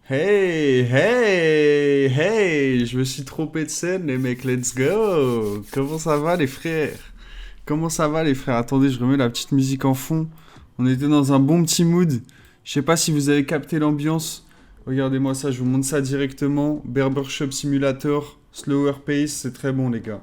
Hey, hey, hey, je me suis trompé de scène, les mecs, let's go. Comment ça va, les frères? Comment ça va, les frères? Attendez, je remets la petite musique en fond. On était dans un bon petit mood. Je sais pas si vous avez capté l'ambiance. Regardez-moi ça, je vous montre ça directement. Barbershop Simulator, Slower Pace, c'est très bon, les gars.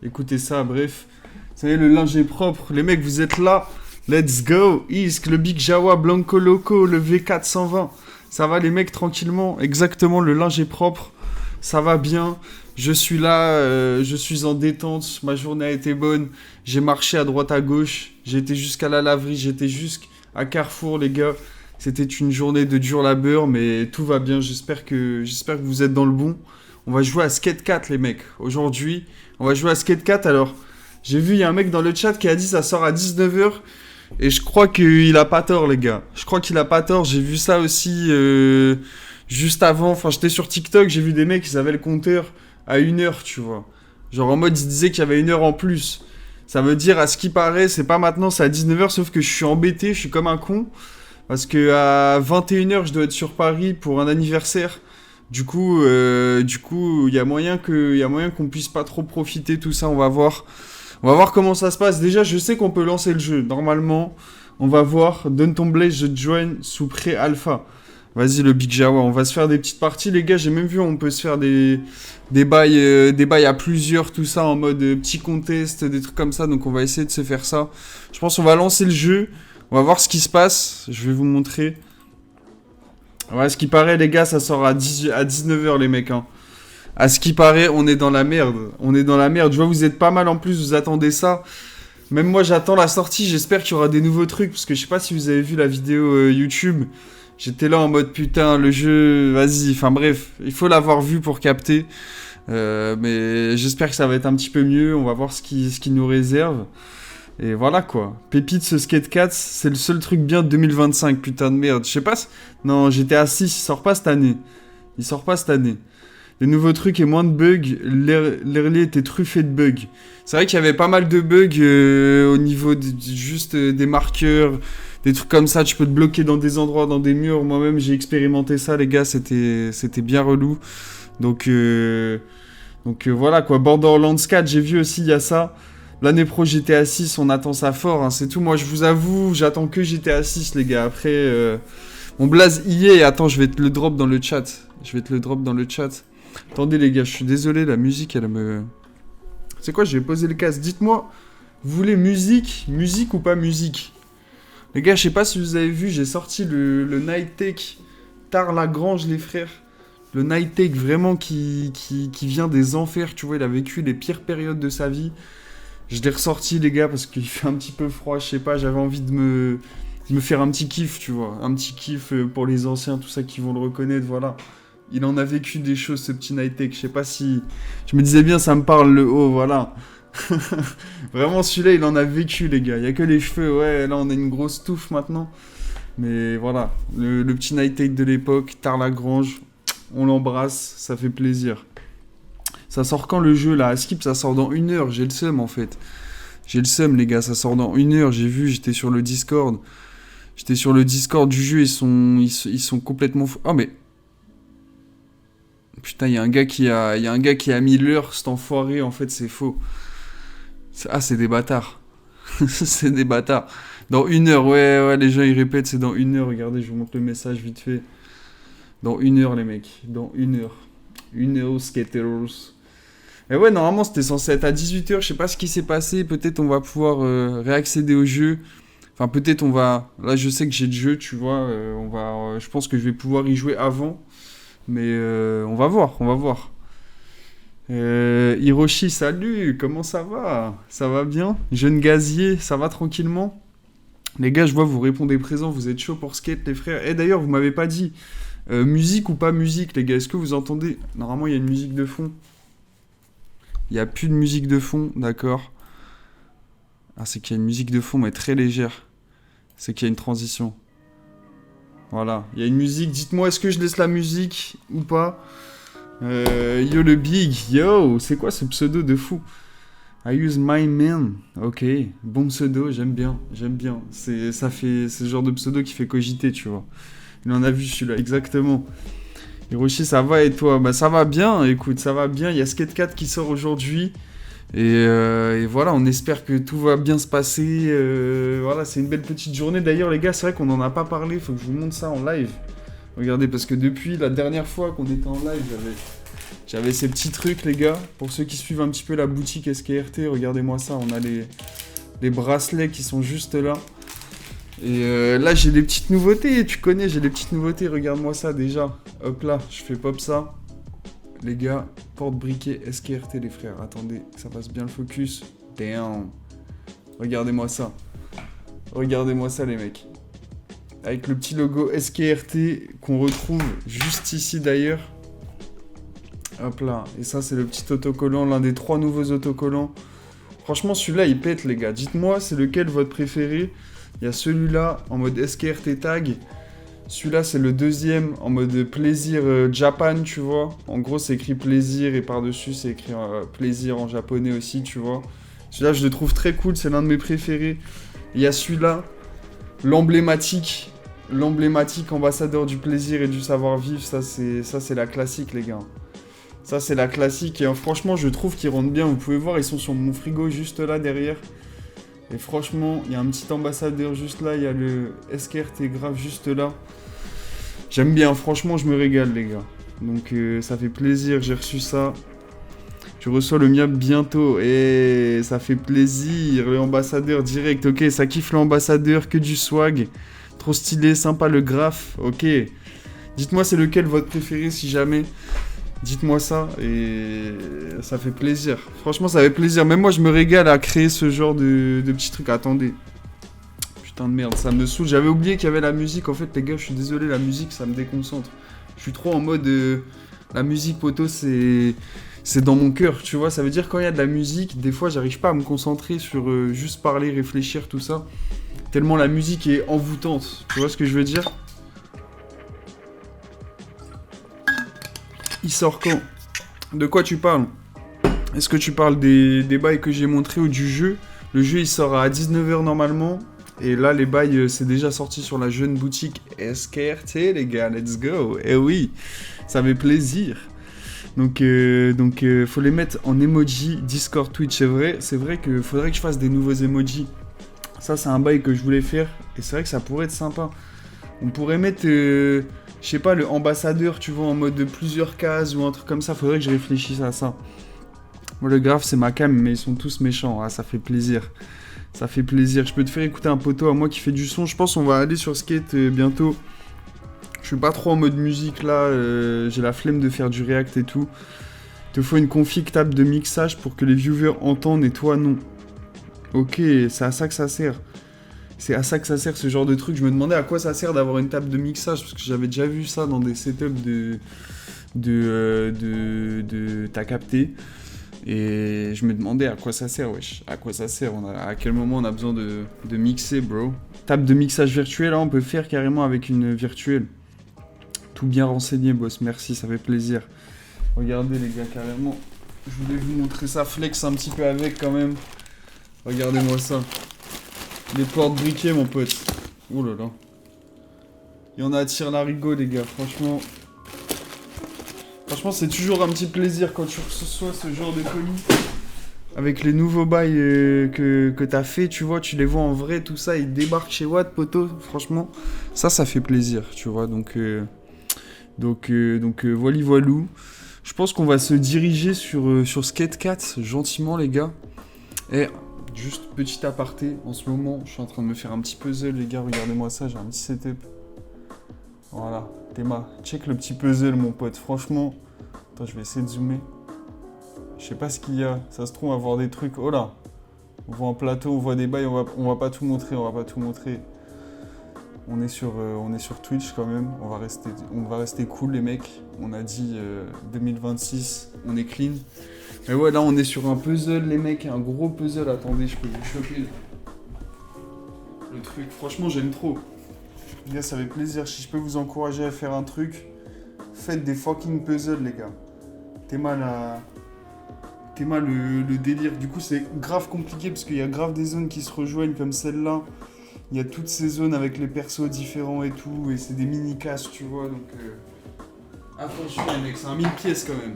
Écoutez ça, bref. Vous savez, le linge est propre. Les mecs, vous êtes là. Let's go. Isk, le Big Jawa, Blanco Loco, le V420. Ça va les mecs tranquillement, exactement, le linge est propre, ça va bien, je suis là, je suis en détente, ma journée a été bonne, j'ai marché à droite à gauche, j'ai été jusqu'à la laverie, j'étais jusqu'à Carrefour les gars, c'était une journée de dur labeur mais tout va bien, j'espère que vous êtes dans le bon. On va jouer à Skate 4 les mecs, aujourd'hui on va jouer à Skate 4 alors, j'ai vu il y a un mec dans le chat qui a dit ça sort à 19h. Et je crois qu'il a pas tort, les gars. Je crois qu'il a pas tort. J'ai vu ça aussi juste avant. Enfin, j'étais sur TikTok, j'ai vu des mecs, ils avaient le compteur à 1 heure, tu vois. Genre en mode, ils disaient qu'il y avait 1 heure en plus. Ça veut dire, à ce qui paraît, c'est pas maintenant, c'est à 19h, sauf que je suis embêté, je suis comme un con. Parce que à 21h, je dois être sur Paris pour un anniversaire. Du coup, il y a moyen qu'on puisse pas trop profiter, tout ça, on va voir. On va voir comment ça se passe. Déjà, je sais qu'on peut lancer le jeu. Normalement, on va voir. Donne ton blaze, je te join sous pré-alpha. Vas-y, le Big Jawa. On va se faire des petites parties, les gars. J'ai même vu, on peut se faire des bails à plusieurs, tout ça, en mode petit contest, des trucs comme ça. Donc, on va essayer de se faire ça. Je pense qu'on va lancer le jeu. On va voir ce qui se passe. Je vais vous montrer. Ouais, ce qui paraît, les gars, ça sort à 19h, les mecs. Hein. À ce qui paraît, on est dans la merde. On est dans la merde. Je vois, vous êtes pas mal en plus, vous attendez ça. Même moi, j'attends la sortie. J'espère qu'il y aura des nouveaux trucs. Parce que je sais pas si vous avez vu la vidéo YouTube. J'étais là en mode putain, le jeu, vas-y. Enfin bref, il faut l'avoir vu pour capter. Mais j'espère que ça va être un petit peu mieux. On va voir ce qui nous réserve. Et voilà quoi. Pépite, ce Skate 4, c'est le seul truc bien de 2025. Putain de merde. Je sais pas. Non, GTA 6, il sort pas cette année. Il sort pas cette année. Les nouveaux trucs et moins de bugs, l'early était truffé de bugs. C'est vrai qu'il y avait pas mal de bugs au niveau juste des marqueurs, des trucs comme ça. Tu peux te bloquer dans des endroits, dans des murs. Moi-même, j'ai expérimenté ça, les gars. C'était bien relou. Donc voilà quoi. Borderlands 4, j'ai vu aussi, il y a ça. L'année pro GTA 6, on attend ça fort. Hein, c'est tout. Moi, je vous avoue, j'attends que GTA 6, les gars. Après, mon blaze y est. Attends, je vais te le drop dans le chat. Je vais te le drop dans le chat. Attendez les gars, je suis désolé, la musique elle me... C'est quoi, je vais poser le casque. Dites-moi, vous voulez musique ou pas musique? Les gars, je sais pas si vous avez vu, j'ai sorti le Night Take Tard Lagrange les frères. Le Night Take vraiment qui vient des enfers, tu vois, il a vécu les pires périodes de sa vie. Je l'ai ressorti les gars parce qu'il fait un petit peu froid, je sais pas, j'avais envie de me faire un petit kiff, tu vois. Un petit kiff pour les anciens, tout ça qui vont le reconnaître, voilà. Il en a vécu des choses, ce petit Nighttech. Je sais pas si... Je me disais bien, ça me parle le haut, voilà. Vraiment, celui-là, il en a vécu, les gars. Il y a que les cheveux, ouais, là, on a une grosse touffe maintenant. Mais voilà, le petit Nighttech de l'époque, Tard Lagrange, on l'embrasse, ça fait plaisir. Ça sort quand le jeu, là? À Skip, ça sort dans 1 heure, j'ai le seum, en fait. J'ai le seum, les gars, ça sort dans 1 heure. J'ai vu, j'étais sur le Discord. J'étais sur le Discord du jeu, ils sont complètement... Oh, mais... Putain, il y a un gars qui a mis l'heure, cet enfoiré, en fait, c'est faux. Ah, c'est des bâtards. C'est des bâtards. Dans 1 heure, ouais, les gens, ils répètent, c'est dans 1 heure. Regardez, je vous montre le message vite fait. Dans 1 heure, les mecs. Dans 1 heure. 1 heure, skaters. Et ouais, normalement, c'était censé être à 18h. Je sais pas ce qui s'est passé. Peut-être on va pouvoir réaccéder au jeu. Enfin, peut-être on va... Là, je sais que j'ai le jeu, tu vois. Je pense que je vais pouvoir y jouer avant. Mais on va voir, on va voir. Hiroshi, salut, comment ça va? Ça va bien? Jeune gazier, ça va tranquillement? Les gars, je vois, vous répondez présent, vous êtes chaud pour skate, les frères. Et d'ailleurs, vous m'avez pas dit, musique ou pas musique, les gars, est-ce que vous entendez? Normalement, il y a une musique de fond. Il n'y a plus de musique de fond, d'accord. Ah, c'est qu'il y a une musique de fond, mais très légère. C'est qu'il y a une transition. Voilà, il y a une musique. Dites-moi, est-ce que je laisse la musique ou pas? Yo le big, yo, c'est quoi ce pseudo de fou? I use my man. Ok, bon pseudo, j'aime bien, j'aime bien. C'est le genre de pseudo qui fait cogiter, tu vois. Il en a vu celui-là, exactement. Hiroshi, ça va et toi? Bah ça va bien, écoute, ça va bien. Il y a Skate 4 qui sort aujourd'hui. Et voilà, on espère que tout va bien se passer. Voilà, c'est une belle petite journée. D'ailleurs, les gars, c'est vrai qu'on n'en a pas parlé. Faut que je vous montre ça en live. Regardez, parce que depuis la dernière fois qu'on était en live, j'avais ces petits trucs, les gars. Pour ceux qui suivent un petit peu la boutique SKRT, regardez-moi ça. On a les bracelets qui sont juste là. Et là, j'ai des petites nouveautés. Tu connais, j'ai des petites nouveautés. Regarde-moi ça déjà. Hop là, je fais pop ça. Les gars, porte-briquet SKRT, les frères. Attendez, que ça passe bien le focus. Damn. Regardez-moi ça. Regardez-moi ça, les mecs. Avec le petit logo SKRT qu'on retrouve juste ici d'ailleurs. Hop là. Et ça, c'est le petit autocollant, l'un des 3 nouveaux autocollants. Franchement, celui-là, il pète, les gars. Dites-moi, c'est lequel votre préféré? Il y a celui-là en mode SKRT tag. Celui-là, c'est le deuxième en mode plaisir Japan, tu vois. En gros, c'est écrit plaisir et par-dessus, c'est écrit plaisir en japonais aussi, tu vois. Celui-là, je le trouve très cool, c'est l'un de mes préférés. Il y a celui-là, l'emblématique ambassadeur du plaisir et du savoir-vivre. Ça, c'est la classique, les gars. Ça, c'est la classique. Et franchement, je trouve qu'ils rentrent bien. Vous pouvez voir, ils sont sur mon frigo juste là, derrière. Et franchement, il y a un petit ambassadeur juste là, il y a le SKRT grave juste là. J'aime bien, franchement, je me régale, les gars. Donc, ça fait plaisir, j'ai reçu ça. Je reçois le mien bientôt. Et ça fait plaisir, le ambassadeur direct. Ok, ça kiffe l'ambassadeur, que du swag. Trop stylé, sympa le graphe. Ok. Dites-moi, c'est lequel votre préféré si jamais. Dites-moi ça et ça fait plaisir. Franchement, ça fait plaisir. Même moi, je me régale à créer ce genre de petits trucs. Attendez. Putain de merde, ça me saoule. J'avais oublié qu'il y avait la musique. En fait, les gars, je suis désolé, la musique, ça me déconcentre. Je suis trop en mode... la musique, poto, c'est dans mon cœur, tu vois. Ça veut dire quand il y a de la musique, des fois, j'arrive pas à me concentrer sur juste parler, réfléchir, tout ça. Tellement la musique est envoûtante. Tu vois ce que je veux dire? Il sort quand? De quoi tu parles? Est-ce que tu parles des bails que j'ai montrés ou du jeu? Le jeu, il sort à 19h normalement. Et là, les bails, c'est déjà sorti sur la jeune boutique SKRT, les gars. Let's go. Eh oui, ça fait plaisir. Donc, faut les mettre en emoji Discord, Twitch. C'est vrai que faudrait que je fasse des nouveaux emojis. Ça, c'est un bail que je voulais faire. Et c'est vrai que ça pourrait être sympa. On pourrait mettre... je sais pas, le ambassadeur, tu vois, en mode de plusieurs cases ou un truc comme ça. Faudrait que je réfléchisse à ça. Moi, le graphe, c'est ma cam, mais ils sont tous méchants. Ah, ça fait plaisir. Ça fait plaisir. Je peux te faire écouter un poteau à moi qui fait du son. Je pense qu'on va aller sur Skate bientôt. Je suis pas trop en mode musique, là. J'ai la flemme de faire du react et tout. Il te faut une config table de mixage pour que les viewers entendent et toi, non. Ok, c'est à ça que ça sert. C'est à ça que ça sert ce genre de truc. Je me demandais à quoi ça sert d'avoir une table de mixage parce que j'avais déjà vu ça dans des setups t'as capté. Et je me demandais à quoi ça sert, wesh. À quoi ça sert? À quel moment on a besoin de mixer, bro? Table de mixage virtuelle, là, on peut faire carrément avec une virtuelle. Tout bien renseigné, boss. Merci, ça fait plaisir. Regardez, les gars, carrément. Je voulais vous montrer ça, flex un petit peu avec quand même. Regardez-moi ça. Les porte-briquets, mon pote. Oh là là. Il y en a à tire l'arigot, les gars. Franchement, c'est toujours un petit plaisir quand tu reçois ce genre de colis. Avec les nouveaux bails que t'as fait, tu vois, tu les vois en vrai, tout ça, ils débarquent chez Watt, poteau. Franchement, ça fait plaisir, tu vois. Donc voilà, voilou. Je pense qu'on va se diriger sur Skate 4, gentiment, les gars. Et juste petit aparté, en ce moment, je suis en train de me faire un petit puzzle, les gars. Regardez-moi ça, j'ai un petit setup. Voilà, Théma, check le petit puzzle, mon pote. Franchement, attends, je vais essayer de zoomer. Je sais pas ce qu'il y a. Ça se trouve, on va voir des trucs. Oh là, on voit un plateau, on voit des bails. On va pas tout montrer. On est sur Twitch quand même. On va rester cool, les mecs. On a dit 2026, on est clean. Mais ouais, là, on est sur un puzzle, les mecs. Un gros puzzle. Attendez, je peux vous choper le truc. Franchement, j'aime trop. Les gars, ça fait plaisir. Si je peux vous encourager à faire un truc, faites des fucking puzzles, les gars. Théma le délire. Du coup, c'est grave compliqué parce qu'il y a grave des zones qui se rejoignent comme celle-là. Il y a toutes ces zones avec les persos différents et tout. Et c'est des mini-casses, tu vois. Donc, Attention les mecs, c'est un 1000 pièces quand même.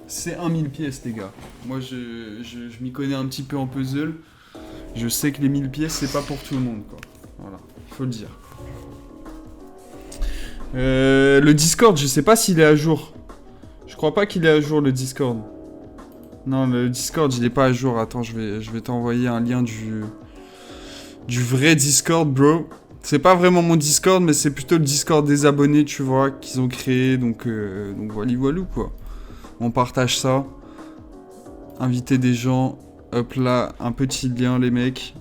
C'est un 1000 pièces les gars. Moi je m'y connais un petit peu en puzzle. Je sais que les 1000 pièces c'est pas pour tout le monde quoi. Voilà, faut le dire. Le Discord, je sais pas s'il est à jour. Je crois pas qu'il est à jour le Discord. Non, le Discord il est pas à jour. Attends, je vais t'envoyer un lien du vrai Discord, bro. C'est pas vraiment mon Discord, mais c'est plutôt le Discord des abonnés, tu vois, qu'ils ont créé. Donc voilà, voilà quoi. On partage ça. Inviter des gens. Hop là, un petit lien, les mecs.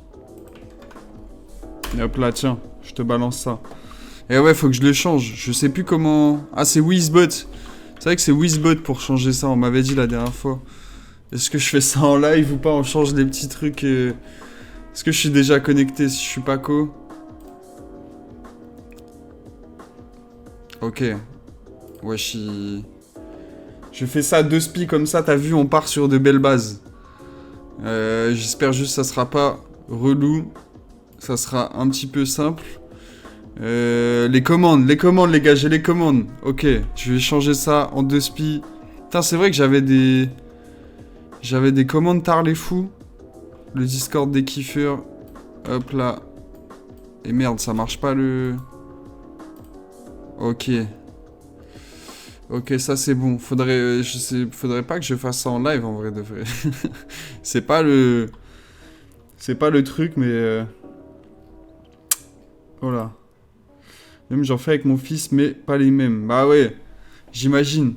Et hop là, tiens, je te balance ça. Et ouais, faut que je le change. Je sais plus comment. Ah, c'est Wizbot. C'est vrai que c'est Wizbot pour changer ça. On m'avait dit la dernière fois. Est-ce que je fais ça en live ou pas? On change des petits trucs. Est-ce que je suis déjà connecté si je suis Paco? Ok. Ouais, je fais ça à 2 spies comme ça, t'as vu, on part sur de belles bases. J'espère juste que ça sera pas relou. Ça sera un petit peu simple. Les commandes les gars, j'ai les commandes. Ok, je vais changer ça en 2 spies. Putain, c'est vrai que j'avais des commandes tard les fous. Le Discord des kiffeurs. Hop là. Et merde, ça marche pas le... Ok. Ok, ça c'est bon. Faudrait pas que je fasse ça en live en vrai de vrai. C'est pas le truc, mais... Voilà. Même j'en fais avec mon fils, mais pas les mêmes. Bah ouais, j'imagine.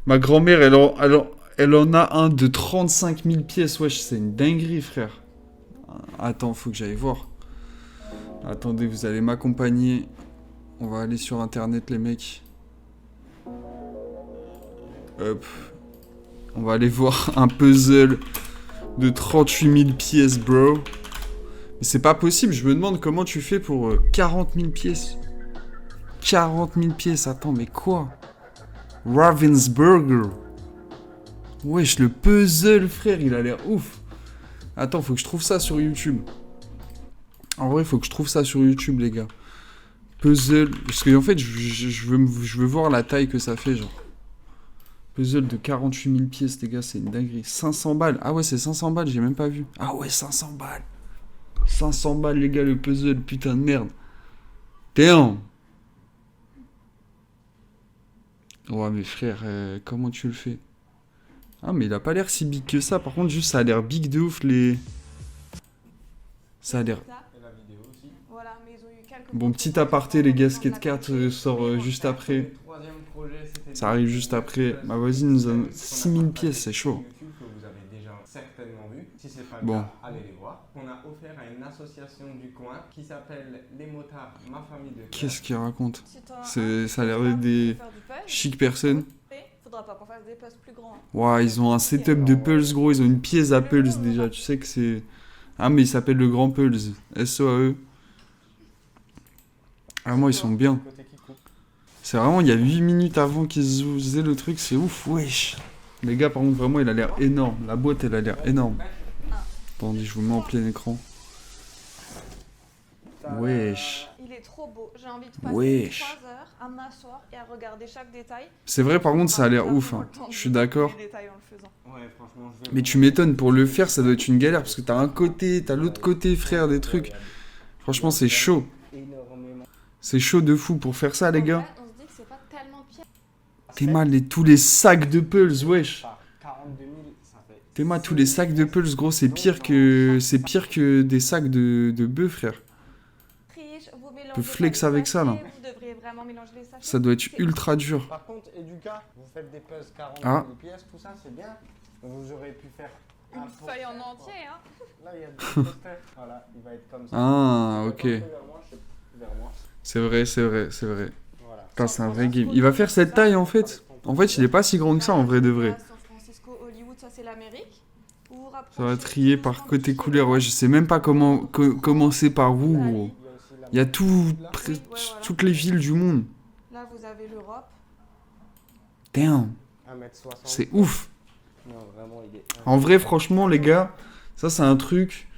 Ma grand-mère, elle en a un de 35 000 pièces. Wesh, c'est une dinguerie, frère. Attends, faut que j'aille voir. Attendez, vous allez m'accompagner. On va aller sur internet, les mecs. Hop. On va aller voir un puzzle de 38 000 pièces, bro. Mais c'est pas possible, je me demande comment tu fais pour 40 000 pièces. 40 000 pièces, attends, mais quoi? Ravensburger. Wesh, le puzzle, frère, il a l'air ouf. Attends, faut que je trouve ça sur YouTube. En vrai, faut que je trouve ça sur YouTube, les gars. Puzzle, parce que en fait, je veux voir la taille que ça fait, genre. Puzzle de 48 000 pièces, les gars, c'est une dinguerie. 500 balles. Ah ouais, c'est 500 balles, j'ai même pas vu. Ah ouais, 500 balles. 500 balles, les gars, le puzzle, putain de merde. Damn. Ouais, mais frère, comment tu le fais? Ah, mais il a pas l'air si big que ça. Par contre, juste, ça a l'air big de ouf, les... Ça a l'air... Bon, petit aparté, les gars, Skate 4 sort juste après. Ça arrive juste après. Ma voisine nous a 6000 pièces, c'est chaud. Bon. On a offert à une association du coin qui s'appelle Les Motards, ma famille de... Qu'est-ce qu'il raconte? Ça a l'air d'être des chic personnes. Faudra pas qu'on fasse des puzzles plus grands. Ouah, ils ont un setup de Pulse, gros. Ils ont une pièce à Pulse déjà. Tu sais que c'est... Ah, mais il s'appelle le Grand Pulse. SOAE. Ah, moi, ils sont bien. C'est vraiment, il y a 8 minutes avant qu'ils faisaient le truc. C'est ouf, wesh. Les gars, par contre, vraiment, il a l'air énorme. La boîte, elle a l'air énorme. Attendez, je vous mets en plein écran. Wesh. Il est trop beau. J'ai envie de passer 3 heures à m'asseoir et à regarder chaque détail. C'est vrai, par contre, ça a l'air ouf. Hein. Je suis d'accord. Mais tu m'étonnes, pour le faire, ça doit être une galère. Parce que t'as un côté, t'as l'autre côté, frère, des trucs. Franchement, c'est chaud. C'est chaud de fou pour faire ça, les gars. T'es mal, tous les sacs de Pulse, wesh. T'es mal, tous les sacs de Pulse, gros, c'est pire que des sacs de bœuf, frère. Tu peux flex avec ça, là. Ça doit être ultra dur. Par contre, Educa, vous faites des puzzles 40 000 pièces, tout ça, c'est bien. Vous aurez pu faire une feuille en entier, hein. Là, il y a deux posters. Voilà, il va être comme ça. Ah, ok. C'est vrai. Putain, c'est un vrai game. Il va faire cette taille, en fait. En fait, il est pas si grand que ça, en vrai de vrai. Ça va trier par côté couleur. Ouais, je sais même pas comment commencer par où, gros. Il y a toutes les villes du monde. Là, vous avez l'Europe. Damn. C'est ouf. En vrai, franchement, les gars, ça, c'est un truc.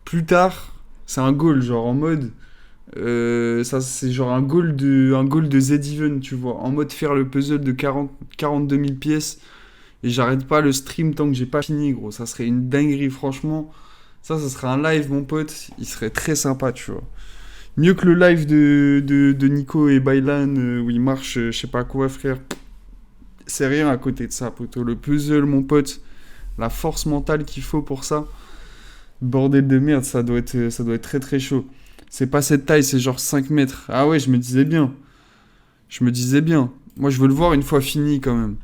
Plus tard, c'est un goal. Genre, en mode, Ça, c'est genre un goal de Z-Even, tu vois. En mode faire le puzzle de 42 000 pièces. Et j'arrête pas le stream tant que j'ai pas fini, gros. Ça serait une dinguerie, franchement. Ça serait un live, mon pote. Il serait très sympa, tu vois. Mieux que le live de Nico et Bailan où ils marchent, je sais pas quoi, frère. C'est rien à côté de ça, poteau. Le puzzle, mon pote. La force mentale qu'il faut pour ça. Bordel de merde, ça doit être très très chaud. C'est pas cette taille, c'est genre 5 mètres. Ah ouais, je me disais bien. Je me disais bien. Moi, je veux le voir une fois fini quand même.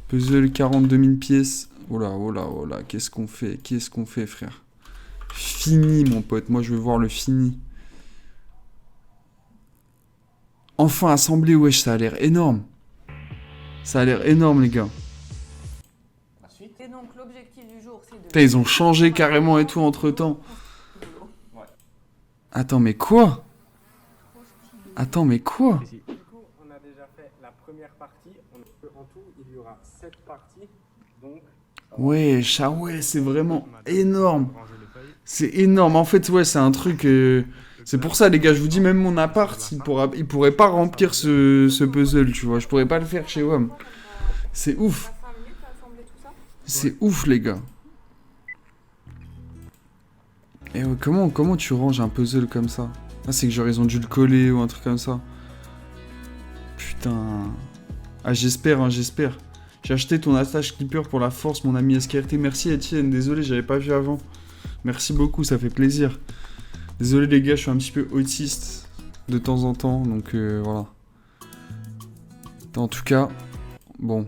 Puzzle 42 000 pièces. Oh là, oh là, oh là. Qu'est-ce qu'on fait? Qu'est-ce qu'on fait, frère? Fini, mon pote. Moi, je veux voir le fini. Enfin assemblé, wesh, ça a l'air énorme. Ça a l'air énorme, les gars. Et donc l'objectif du jour, c'est de... Putain, ils ont changé carrément et tout entre-temps. Attends, mais quoi? Attends, mais quoi? Du coup, on a déjà fait la première partie. En tout, il y aura 7 parties. Donc, Ouais, ah ouais, c'est vraiment énorme. C'est énorme. En fait, ouais, c'est un truc... C'est pour ça, les gars, je vous dis, même mon appart, il pourrait pas remplir ce puzzle, tu vois. Je pourrais pas le faire chez WAM. C'est ouf. C'est ouf, les gars. Et ouais, comment tu ranges un puzzle comme ça? Ah, c'est que genre, ils ont dû le coller ou un truc comme ça. Putain. Ah, j'espère, hein, j'espère. J'ai acheté ton attache clipper pour la force, mon ami SKRT. Merci, Etienne. Désolé, j'avais pas vu avant. Merci beaucoup, ça fait plaisir. Désolé, les gars, je suis un petit peu autiste de temps en temps, donc voilà. En tout cas, bon.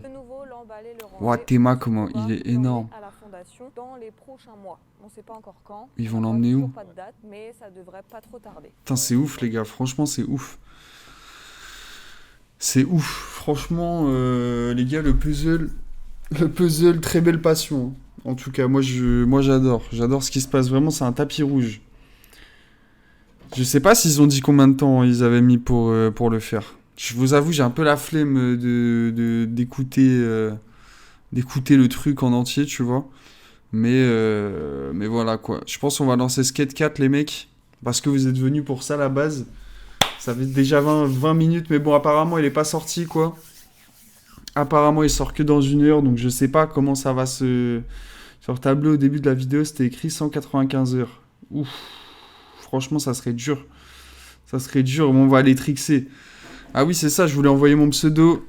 Ouah, Théma, comment il est énorme. À la fondation dans les prochains mois. On sait pas encore quand. Ils vont l'emmener où? Pas de date, mais ça devrait pas trop tarder. Putain, c'est ouf, les gars. Franchement, c'est ouf. C'est ouf. Franchement, les gars, le puzzle, très belle passion. En tout cas, moi j'adore. J'adore ce qui se passe. Vraiment, c'est un tapis rouge. Je sais pas s'ils ont dit combien de temps ils avaient mis pour le faire. Je vous avoue, j'ai un peu la flemme d'écouter le truc en entier, tu vois. Mais voilà, quoi. Je pense qu'on va lancer Skate 4, les mecs. Parce que vous êtes venus pour ça, à la base. Ça fait déjà 20 minutes, mais bon, apparemment, il est pas sorti, quoi. Apparemment, il sort que dans 1 heure, donc je sais pas comment ça va se... Sur le tableau, au début de la vidéo, c'était écrit 195 heures. Ouf. Franchement, ça serait dur. Ça serait dur, mais on va aller trixer. Ah oui, c'est ça, je voulais envoyer mon pseudo.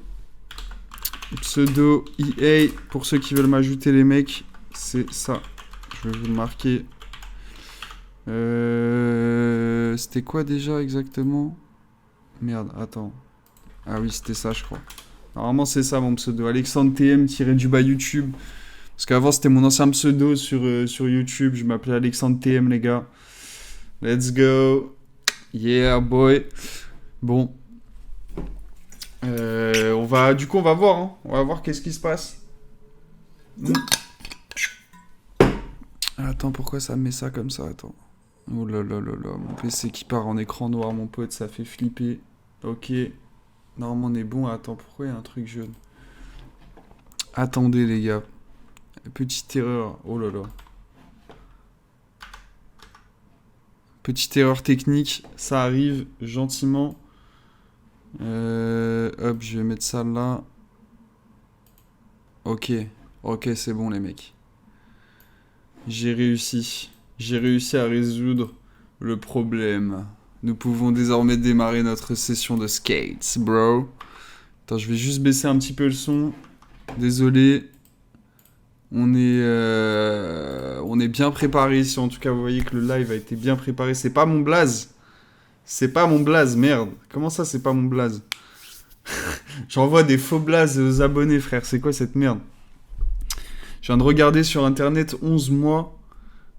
Pseudo EA, pour ceux qui veulent m'ajouter, les mecs. C'est ça. Je vais vous le marquer. C'était quoi déjà exactement? Merde, attends. Ah oui, c'était ça, je crois. Normalement, c'est ça mon pseudo. Alexandre TM du bas YouTube. Parce qu'avant, c'était mon ancien pseudo sur YouTube. Je m'appelais Alexandre TM, les gars. Let's go. Yeah, boy. Bon. Du coup, on va voir. Hein. On va voir qu'est-ce qui se passe. Attends, pourquoi ça me met ça comme ça? Attends. Oh là là là là. Mon PC qui part en écran noir, mon pote, ça fait flipper. Ok. Normalement, on est bon. Attends, pourquoi il y a un truc jaune? Attendez, les gars. Petite erreur. Oh là là. Petite erreur technique. Ça arrive gentiment. Hop, je vais mettre ça là. Ok. Ok, c'est bon, les mecs. J'ai réussi. J'ai réussi à résoudre le problème. Nous pouvons désormais démarrer notre session de skates, bro. Attends, je vais juste baisser un petit peu le son. Désolé. On est bien préparé ici. En tout cas, vous voyez que le live a été bien préparé. C'est pas mon blaze. C'est pas mon blaze, merde. Comment ça, c'est pas mon blaze? J'envoie des faux blazes aux abonnés, frère. C'est quoi cette merde? Je viens de regarder sur internet 11 mois.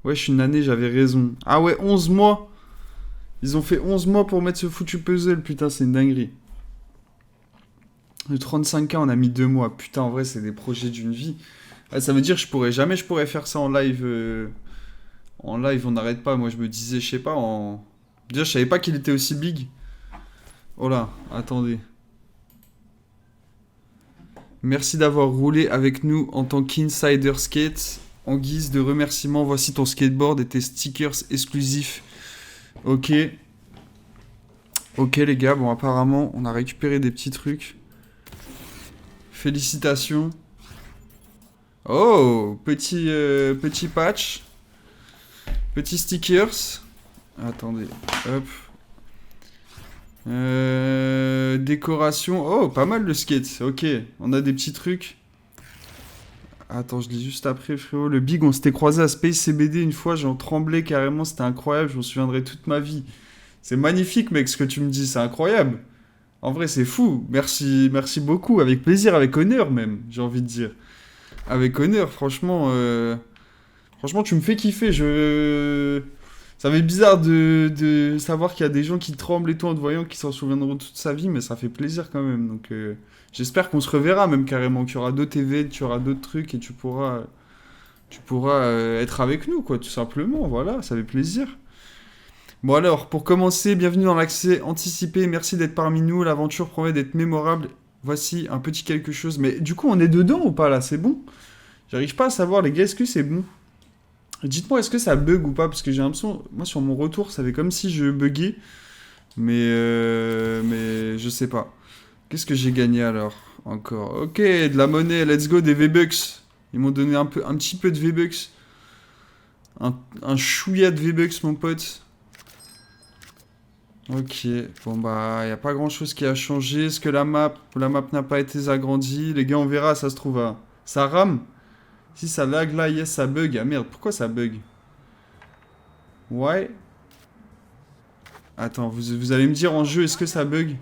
Wesh, une année, j'avais raison. Ah ouais, 11 mois. Ils ont fait 11 mois pour mettre ce foutu puzzle. Putain, c'est une dinguerie. Le 35K, on a mis 2 mois. Putain, en vrai, c'est des projets d'une vie. Ah, ça veut dire que je pourrais faire ça en live. En live, on n'arrête pas. Moi, je me disais, je sais pas, Déjà, je savais pas qu'il était aussi big. Oh là, attendez. Merci d'avoir roulé avec nous en tant qu'insider skate. En guise de remerciement, voici ton skateboard et tes stickers exclusifs. Ok. Ok les gars, bon apparemment on a récupéré des petits trucs. Félicitations. Oh, petit patch. Petit stickers. Attendez, hop. Décoration. Oh, pas mal le skate. Ok, on a des petits trucs. Attends, je lis juste après, frérot. Le Big, on s'était croisé à Space CBD une fois, j'en tremblais carrément, c'était incroyable, je m'en souviendrai toute ma vie. C'est magnifique, mec, ce que tu me dis, c'est incroyable. En vrai, c'est fou. Merci, merci beaucoup, avec plaisir, avec honneur même, j'ai envie de dire. Avec honneur, franchement, franchement, tu me fais kiffer. Ça fait bizarre de savoir qu'il y a des gens qui tremblent et tout en te voyant, qui s'en souviendront toute sa vie, mais ça fait plaisir quand même. Donc, j'espère qu'on se reverra même carrément, qu'il y aura d'autres events, qu'il y aura d'autres trucs et tu pourras être avec nous, quoi, tout simplement. Voilà, ça fait plaisir. Bon alors, pour commencer, bienvenue dans l'accès anticipé. Merci d'être parmi nous. L'aventure promet d'être mémorable. Voici un petit quelque chose. Mais du coup, on est dedans ou pas là? C'est bon? J'arrive pas à savoir, les gars, est-ce que c'est bon? Dites-moi, est-ce que ça bug ou pas? Parce que j'ai l'impression, moi sur mon retour, ça fait comme si je buguais. Mais je sais pas. Qu'est-ce que j'ai gagné alors? Encore. Ok, de la monnaie, let's go, des V-Bucks. Ils m'ont donné un petit peu de V-Bucks. Un chouïa de V-Bucks, mon pote. Ok, bon bah, y a pas grand-chose qui a changé. Est-ce que la map n'a pas été agrandie? Les gars, on verra, ça se trouve. Ça rame? Si ça lag là, yes, ça bug. Ah merde, pourquoi ça bug? Ouais. Attends, vous allez me dire en jeu, est-ce que ça bug?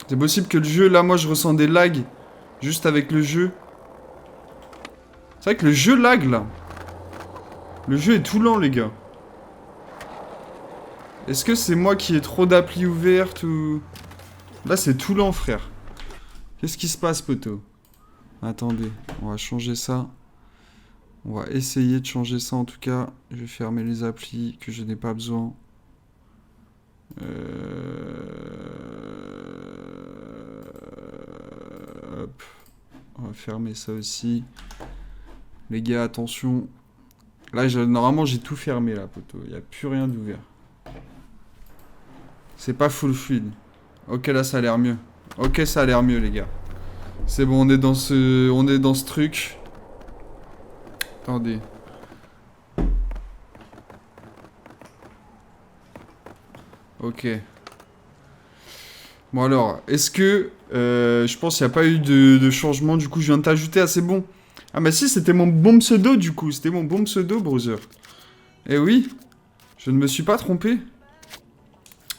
C'est possible que le jeu, là, moi, je ressens des lags. Juste avec le jeu. C'est vrai que le jeu lag, là. Le jeu est tout lent, les gars. Est-ce que c'est moi qui ai trop d'applis ouvertes ou... Là, c'est tout lent, frère. Qu'est-ce qui se passe, poteau? Attendez, on va changer ça. On va essayer de changer ça, en tout cas. Je vais fermer les applis que je n'ai pas besoin. Hop. On va fermer ça aussi. Les gars, attention. Là, normalement, j'ai tout fermé, là, poteau. Il n'y a plus rien d'ouvert. C'est pas full fluide. Ok, là, ça a l'air mieux. Ok, ça a l'air mieux, les gars. C'est bon, on est dans ce truc. Attendez. Ok. Bon alors, est-ce que... je pense qu'il n'y a pas eu de changement, du coup, je viens de t'ajouter, ah, c'est bon. Ah bah si, c'était mon bon pseudo, du coup. C'était mon bon pseudo, browser. Eh oui, je ne me suis pas trompé.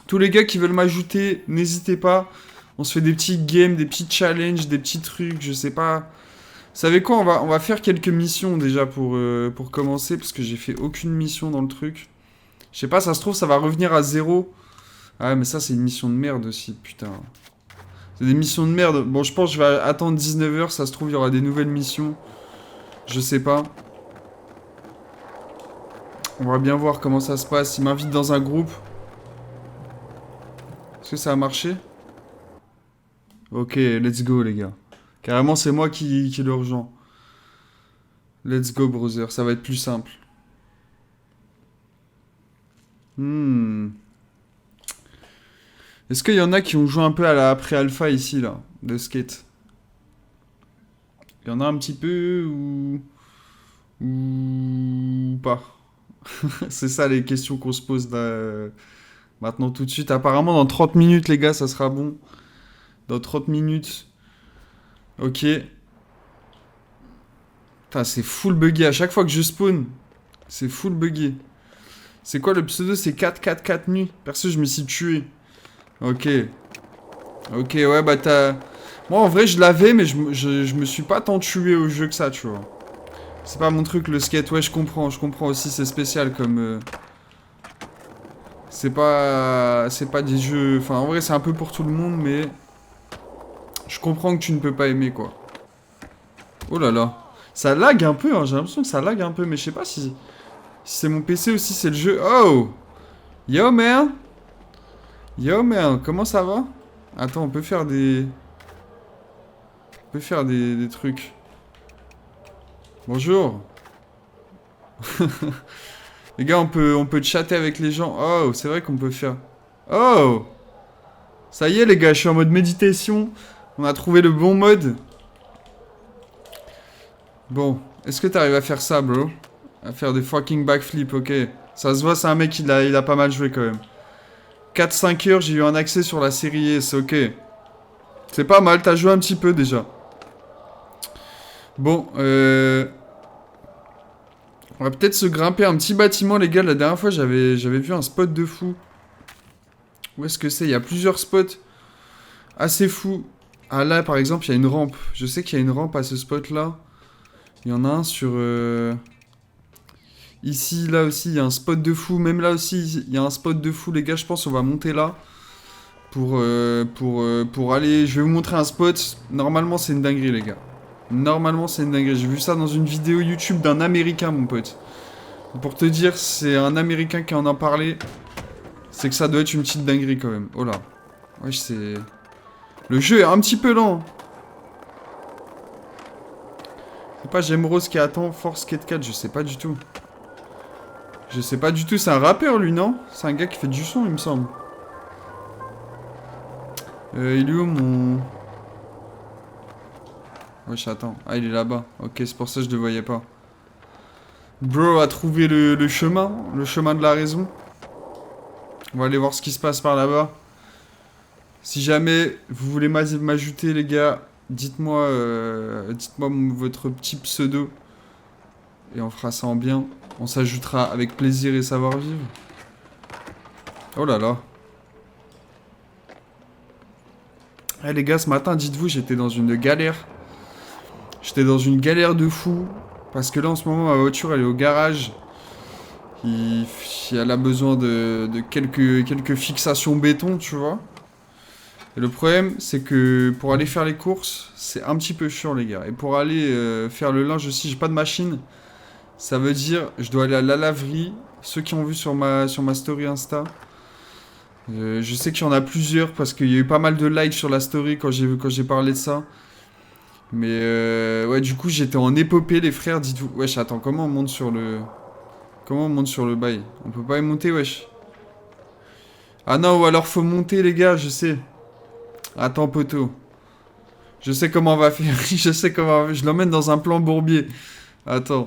Tous les gars qui veulent m'ajouter, n'hésitez pas. On se fait des petits games, des petits challenges, des petits trucs, je sais pas. Vous savez quoi, on va faire quelques missions déjà pour commencer, parce que j'ai fait aucune mission dans le truc. Je sais pas, ça se trouve, ça va revenir à 0. Ah, mais ça, c'est une mission de merde aussi, putain. C'est des missions de merde. Bon, je pense que je vais attendre 19 h, ça se trouve, il y aura des nouvelles missions. Je sais pas. On va bien voir comment ça se passe. Il m'invite dans un groupe. Est-ce que ça a marché? Ok, let's go, les gars. Carrément, c'est moi qui le rejoins. Let's go, browser. Ça va être plus simple. Est-ce qu'il y en a qui ont joué un peu à la pré-alpha ici, là, de skate? Il y en a un petit peu ou pas? C'est ça les questions qu'on se pose là, maintenant tout de suite. Apparemment, dans 30 minutes, les gars, ça sera bon. Dans 30 minutes. Ok. Putain, c'est full buggé. À chaque fois que je spawn, c'est full buggé. C'est quoi le pseudo? C'est 444 nuits. Perso, je me suis tué. Ok. Ok, ouais, bah t'as... Moi, en vrai, je l'avais, mais je me suis pas tant tué au jeu que ça, tu vois. C'est pas mon truc, le skate. Ouais, je comprends aussi, c'est spécial comme... C'est pas des jeux... Enfin, en vrai, c'est un peu pour tout le monde, mais... Je comprends que tu ne peux pas aimer, quoi. Oh là là. Ça lag un peu, hein. J'ai l'impression que ça lag un peu, mais je sais pas si c'est mon PC aussi, c'est le jeu. Oh! Yo, man! Yo, man, comment ça va? Attends, on peut faire des... On peut faire des trucs. Bonjour. Les gars, on peut chatter avec les gens. Oh, c'est vrai qu'on peut faire... Oh! Ça y est, les gars, je suis en mode méditation. On a trouvé le bon mode. Bon, est-ce que t'arrives à faire ça, bro? À faire des fucking backflips, ok. Ça se voit, c'est un mec, il a pas mal joué quand même. 4-5 heures, j'ai eu un accès sur la série S, ok. C'est pas mal, t'as joué un petit peu déjà. Bon, on va peut-être se grimper un petit bâtiment, les gars. La dernière fois, j'avais vu un spot de fou. Où est-ce que c'est? Il y a plusieurs spots assez fous. Ah là, par exemple, il y a une rampe. Je sais qu'il y a une rampe à ce spot-là. Il y en a un sur... Ici, là aussi, il y a un spot de fou. Même là aussi, il y a un spot de fou, les gars. Je pense qu'on va monter là. Pour aller... Je vais vous montrer un spot. Normalement, c'est une dinguerie, les gars. Normalement, c'est une dinguerie. J'ai vu ça dans une vidéo YouTube d'un Américain, mon pote. Pour te dire, c'est un Américain qui en a parlé. C'est que ça doit être une petite dinguerie, quand même. Oh là. Wesh, c'est... Le jeu est un petit peu lent. C'est pas J'aime Rose qui attend Force Skate 4, je sais pas du tout. Je sais pas du tout, c'est un rappeur lui, non? C'est un gars qui fait du son, il me semble. Il est où mon... Wesh, attends. Ah, il est là-bas. Ok, c'est pour ça que je le voyais pas. Bro a trouvé le chemin de la raison. On va aller voir ce qui se passe par là-bas. Si jamais vous voulez m'ajouter, les gars, dites-moi votre petit pseudo. Et on fera ça en bien. On s'ajoutera avec plaisir et savoir-vivre. Oh là là. Eh les gars, ce matin, dites-vous, j'étais dans une galère. J'étais dans une galère de fou. Parce que là, en ce moment, ma voiture, elle est au garage. Elle a besoin de quelques fixations béton, tu vois. Et le problème, c'est que pour aller faire les courses, c'est un petit peu chiant, les gars. Et pour aller faire le linge aussi, j'ai pas de machine. Ça veut dire, je dois aller à la laverie. Ceux qui ont vu sur ma story Insta. Je sais qu'il y en a plusieurs parce qu'il y a eu pas mal de likes sur la story quand j'ai parlé de ça. Mais ouais, du coup, j'étais en épopée, les frères. Dites-vous, wesh, attends, comment on monte sur le bail? On peut pas y monter, wesh. Ah non, ou alors faut monter, les gars, je sais. Attends, poteau. Je sais comment on va faire. Je sais comment. Je l'emmène dans un plan bourbier. Attends.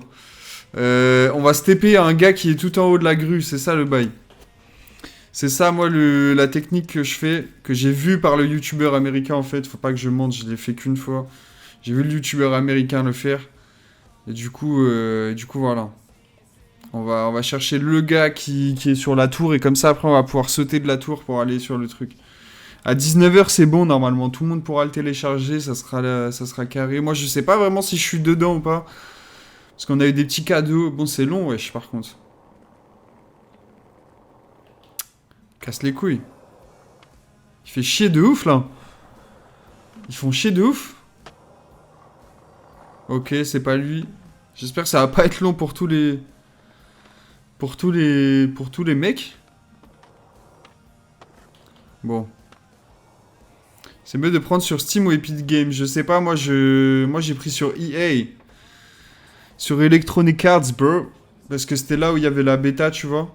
On va se TP à un gars qui est tout en haut de la grue. C'est ça le bail. C'est ça, moi, la technique que je fais. Que j'ai vu par le youtubeur américain, en fait. Faut pas que je mente, je l'ai fait qu'une fois. J'ai vu le youtubeur américain le faire. Et du coup, voilà. On va chercher le gars qui est sur la tour. Et comme ça, après, on va pouvoir sauter de la tour pour aller sur le truc. À 19h, c'est bon, normalement. Tout le monde pourra le télécharger. Ça sera carré. Moi, je sais pas vraiment si je suis dedans ou pas. Parce qu'on a eu des petits cadeaux. Bon, c'est long, wesh, par contre. Casse les couilles. Il fait chier de ouf, là. Ils font chier de ouf. Ok, c'est pas lui. J'espère que ça va pas être long pour tous les... Pour tous les mecs. Bon. C'est mieux de prendre sur Steam ou Epic Games. Je sais pas, moi j'ai pris sur EA. Sur Electronic Arts, bro. Parce que c'était là où il y avait la bêta, tu vois.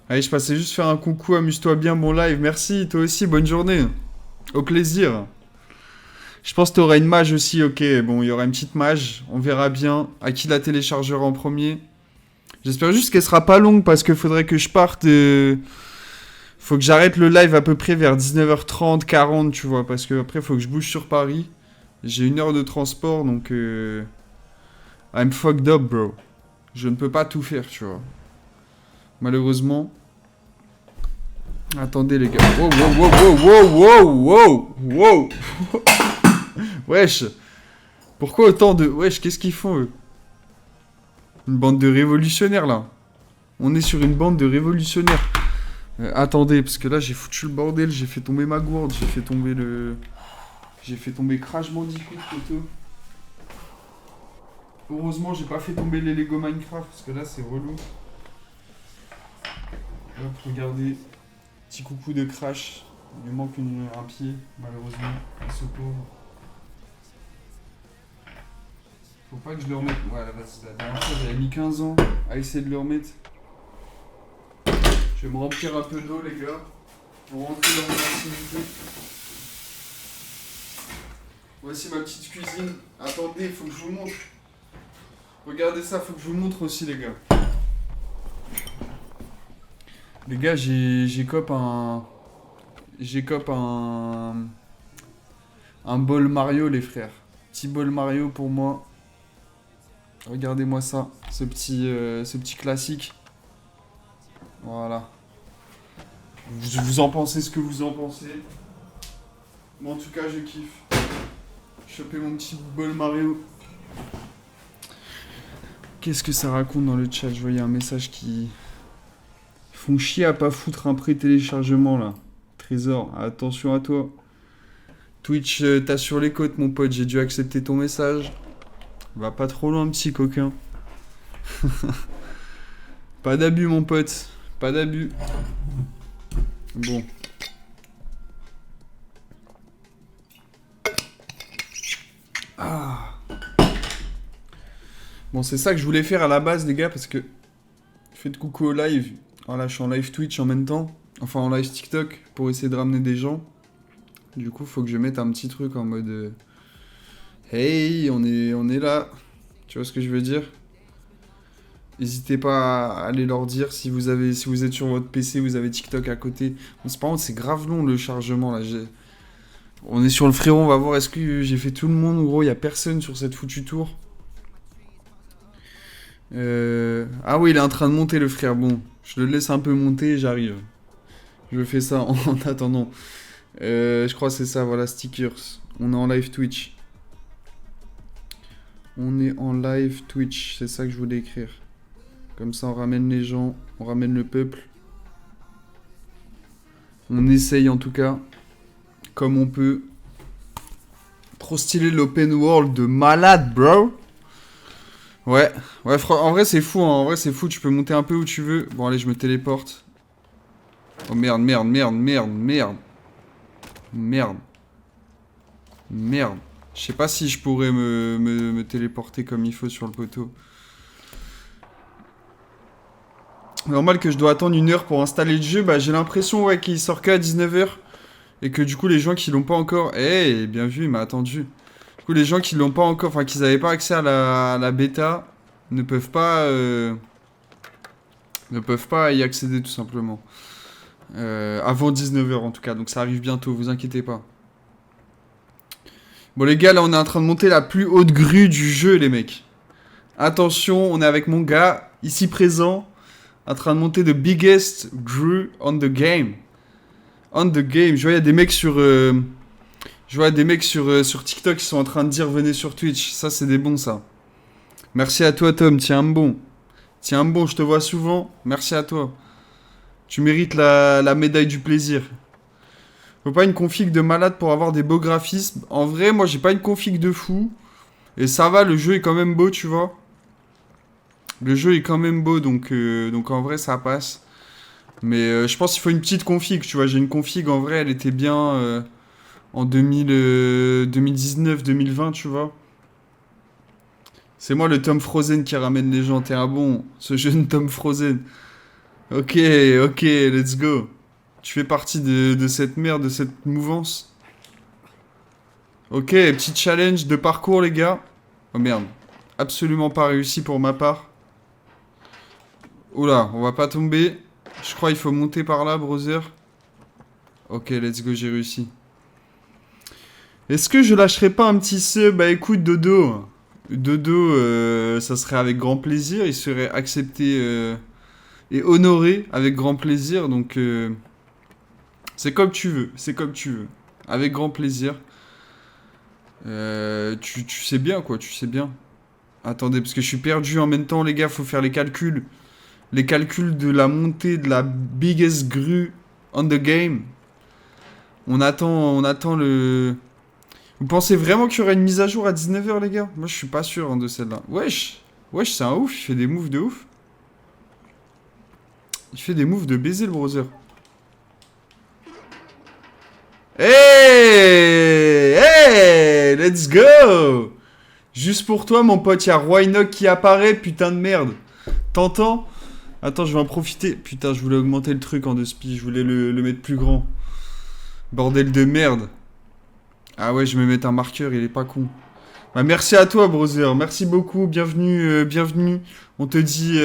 Allez, je passais juste faire un coucou. Amuse-toi bien, bon live. Merci, toi aussi, bonne journée. Au plaisir. Je pense que t'auras une mage aussi, ok. Bon, il y aura une petite mage. On verra bien à qui la téléchargera en premier. J'espère juste qu'elle sera pas longue parce qu'il faudrait que je parte... Faut que j'arrête le live à peu près vers 19h30, 40, tu vois. Parce que après, faut que je bouge sur Paris. J'ai 1 heure de transport, donc... I'm fucked up, bro. Je ne peux pas tout faire, tu vois. Malheureusement. Attendez, les gars. Wow, wow, wow, wow, wow, wow, wow. Wesh. Pourquoi autant de... Wesh, qu'est-ce qu'ils font, eux? Une bande de révolutionnaires, là. On est sur une bande de révolutionnaires. Attendez, parce que là, j'ai foutu le bordel. J'ai fait tomber ma gourde. J'ai fait tomber le... J'ai fait tomber Crash Bandicoot, photo. Heureusement, j'ai pas fait tomber les Lego Minecraft, parce que là, c'est relou. Hop, regardez. Petit coucou de Crash. Il lui manque un pied, malheureusement. Ce pauvre. Faut pas que je le remette. Ouais, la dernière fois, j'avais mis 15 ans à essayer de le remettre. Je vais me remplir un peu d'eau, les gars, pour rentrer dans mon intimité. Voici ma petite cuisine. Attendez, il faut que je vous montre. Regardez ça, faut que je vous montre aussi, les gars. Les gars, j'écope un bol Mario, les frères. Petit bol Mario pour moi. Regardez-moi ça, ce petit classique. Voilà. Vous en pensez ce que vous en pensez. Moi, en tout cas, je kiffe. Choper mon petit bol Mario. Qu'est-ce que ça raconte dans le chat? Je voyais un message qui... Ils font chier à pas foutre un pré-téléchargement, là. Trésor, attention à toi. Twitch, t'as sur les côtes, mon pote. J'ai dû accepter ton message. Va pas trop loin, petit coquin. Pas d'abus, mon pote. Pas d'abus. Bon. Ah. Bon, c'est ça que je voulais faire à la base, les gars, parce que... Faites coucou au live. Voilà, je suis en live Twitch en même temps. Enfin, en live TikTok, pour essayer de ramener des gens. Du coup, faut que je mette un petit truc en mode... Hey, on est là. Tu vois ce que je veux dire? N'hésitez pas à aller leur dire si vous êtes sur votre PC, vous avez TikTok à côté. Bon, par contre, c'est grave long le chargement là. On est sur le frérot, on va voir. Est-ce que j'ai fait tout le monde? Gros, il n'y a personne sur cette foutue tour. Ah oui, il est en train de monter le frère. Bon, je le laisse un peu monter et j'arrive. Je fais ça en attendant. Je crois que c'est ça, voilà, stickers. On est en live Twitch. On est en live Twitch, c'est ça que je voulais écrire. Comme ça, on ramène les gens, on ramène le peuple. On essaye en tout cas, comme on peut. Trop stylé l'open world de malade, bro. Ouais, en vrai c'est fou, hein. En vrai c'est fou, tu peux monter un peu où tu veux. Bon allez, je me téléporte. Oh merde. Je sais pas si je pourrais me téléporter comme il faut sur le poteau. Normal que je dois attendre 1 heure pour installer le jeu. Bah j'ai l'impression ouais, qu'il sort que à 19h. Et que du coup les gens qui l'ont pas encore... Eh, bien vu, il m'a attendu. Du coup les gens qui l'ont pas encore... Enfin qui n'avaient pas accès à la bêta ne peuvent pas y accéder tout simplement. Avant 19h en tout cas. Donc ça arrive bientôt, vous inquiétez pas. Bon les gars, là on est en train de monter la plus haute grue du jeu les mecs. Attention, on est avec mon gars, ici présent, en train de monter the biggest grue on the game. On the game. Je vois il y a des mecs sur... sur TikTok qui sont en train de dire venez sur Twitch. Ça c'est des bons ça. Merci à toi Tom, tiens un bon. Tiens un bon, je te vois souvent. Merci à toi. Tu mérites la médaille du plaisir. Faut pas une config de malade pour avoir des beaux graphismes. En vrai, moi, j'ai pas une config de fou. Et ça va, le jeu est quand même beau, tu vois. Le jeu est quand même beau, donc en vrai, ça passe. Mais je pense qu'il faut une petite config, tu vois. J'ai une config, en vrai, elle était bien en 2019-2020, tu vois. C'est moi, le Tom Frozen, qui ramène les gens. T'es un bon, ce jeune Tom Frozen. Ok, let's go. Tu fais partie de cette merde, de cette mouvance. Ok, petit challenge de parcours, les gars. Oh merde. Absolument pas réussi pour ma part. Oula, on va pas tomber. Je crois qu'il faut monter par là, brother. Ok, let's go, j'ai réussi. Est-ce que je lâcherai pas un petit sub? Bah écoute, Dodo. Dodo, ça serait avec grand plaisir. Il serait accepté et honoré avec grand plaisir. Donc... c'est comme tu veux, Avec grand plaisir. Tu sais bien, quoi, tu sais bien. Attendez, parce que je suis perdu en même temps, les gars, faut faire les calculs. Les calculs de la montée de la biggest grue on the game. On attend le... Vous pensez vraiment qu'il y aura une mise à jour à 19h, les gars? Moi, je suis pas sûr hein, de celle-là. Wesh, c'est un ouf, il fait des moves de ouf. Il fait des moves de baiser, le browser. Hey, let's go. Juste pour toi, mon pote, il y a Roynock qui apparaît, putain de merde. T'entends? Attends, je vais en profiter. Putain, je voulais augmenter le truc en 2 spi. Je voulais le mettre plus grand. Bordel de merde. Ah ouais, je vais me mettre un marqueur, il est pas con. Bah, merci à toi, brother. Merci beaucoup. Bienvenue, bienvenue. On te dit,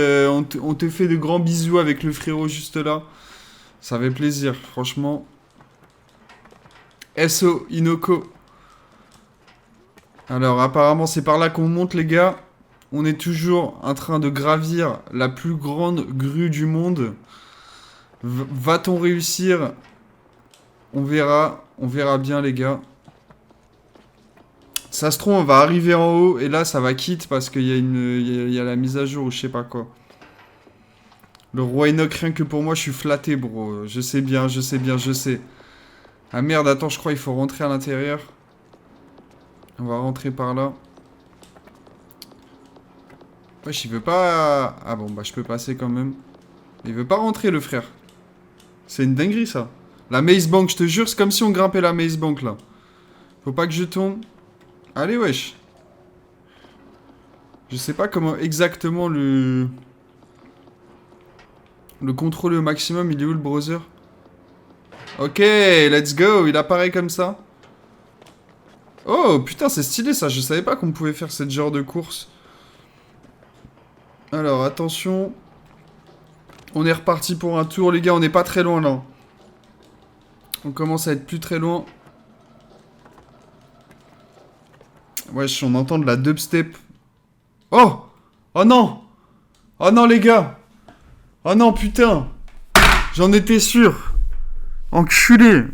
on te fait de grands bisous avec le frérot juste là. Ça fait plaisir, franchement. SO, Inoko. Alors, apparemment, c'est par là qu'on monte, les gars. On est toujours en train de gravir la plus grande grue du monde. Va-t-on réussir? On verra bien, les gars. Ça se trouve, on va arriver en haut et là, ça va quitte parce qu'il y a il y a la mise à jour ou je sais pas quoi. Le roi Enoch, rien que pour moi, je suis flatté, bro. Je sais bien, je sais bien, je sais. Ah merde, attends, je crois qu'il faut rentrer à l'intérieur. On va rentrer par là. Wesh, il veut pas... Ah bon, bah je peux passer quand même. Il veut pas rentrer, le frère. C'est une dinguerie, ça. La Maze Bank, je te jure, c'est comme si on grimpait la Maze Bank, là. Faut pas que je tombe. Allez, wesh. Je sais pas comment exactement le contrôle au maximum, il est où, le browser? Ok, let's go. Il apparaît comme ça. Oh, putain, c'est stylé, ça. Je savais pas qu'on pouvait faire ce genre de course. Alors, attention. On est reparti pour un tour, les gars. On n'est pas très loin, là. On commence à être plus très loin. Wesh, on entend de la dubstep. Oh! Oh non! Oh non, les gars! Oh non, putain! J'en étais sûr! Enculé!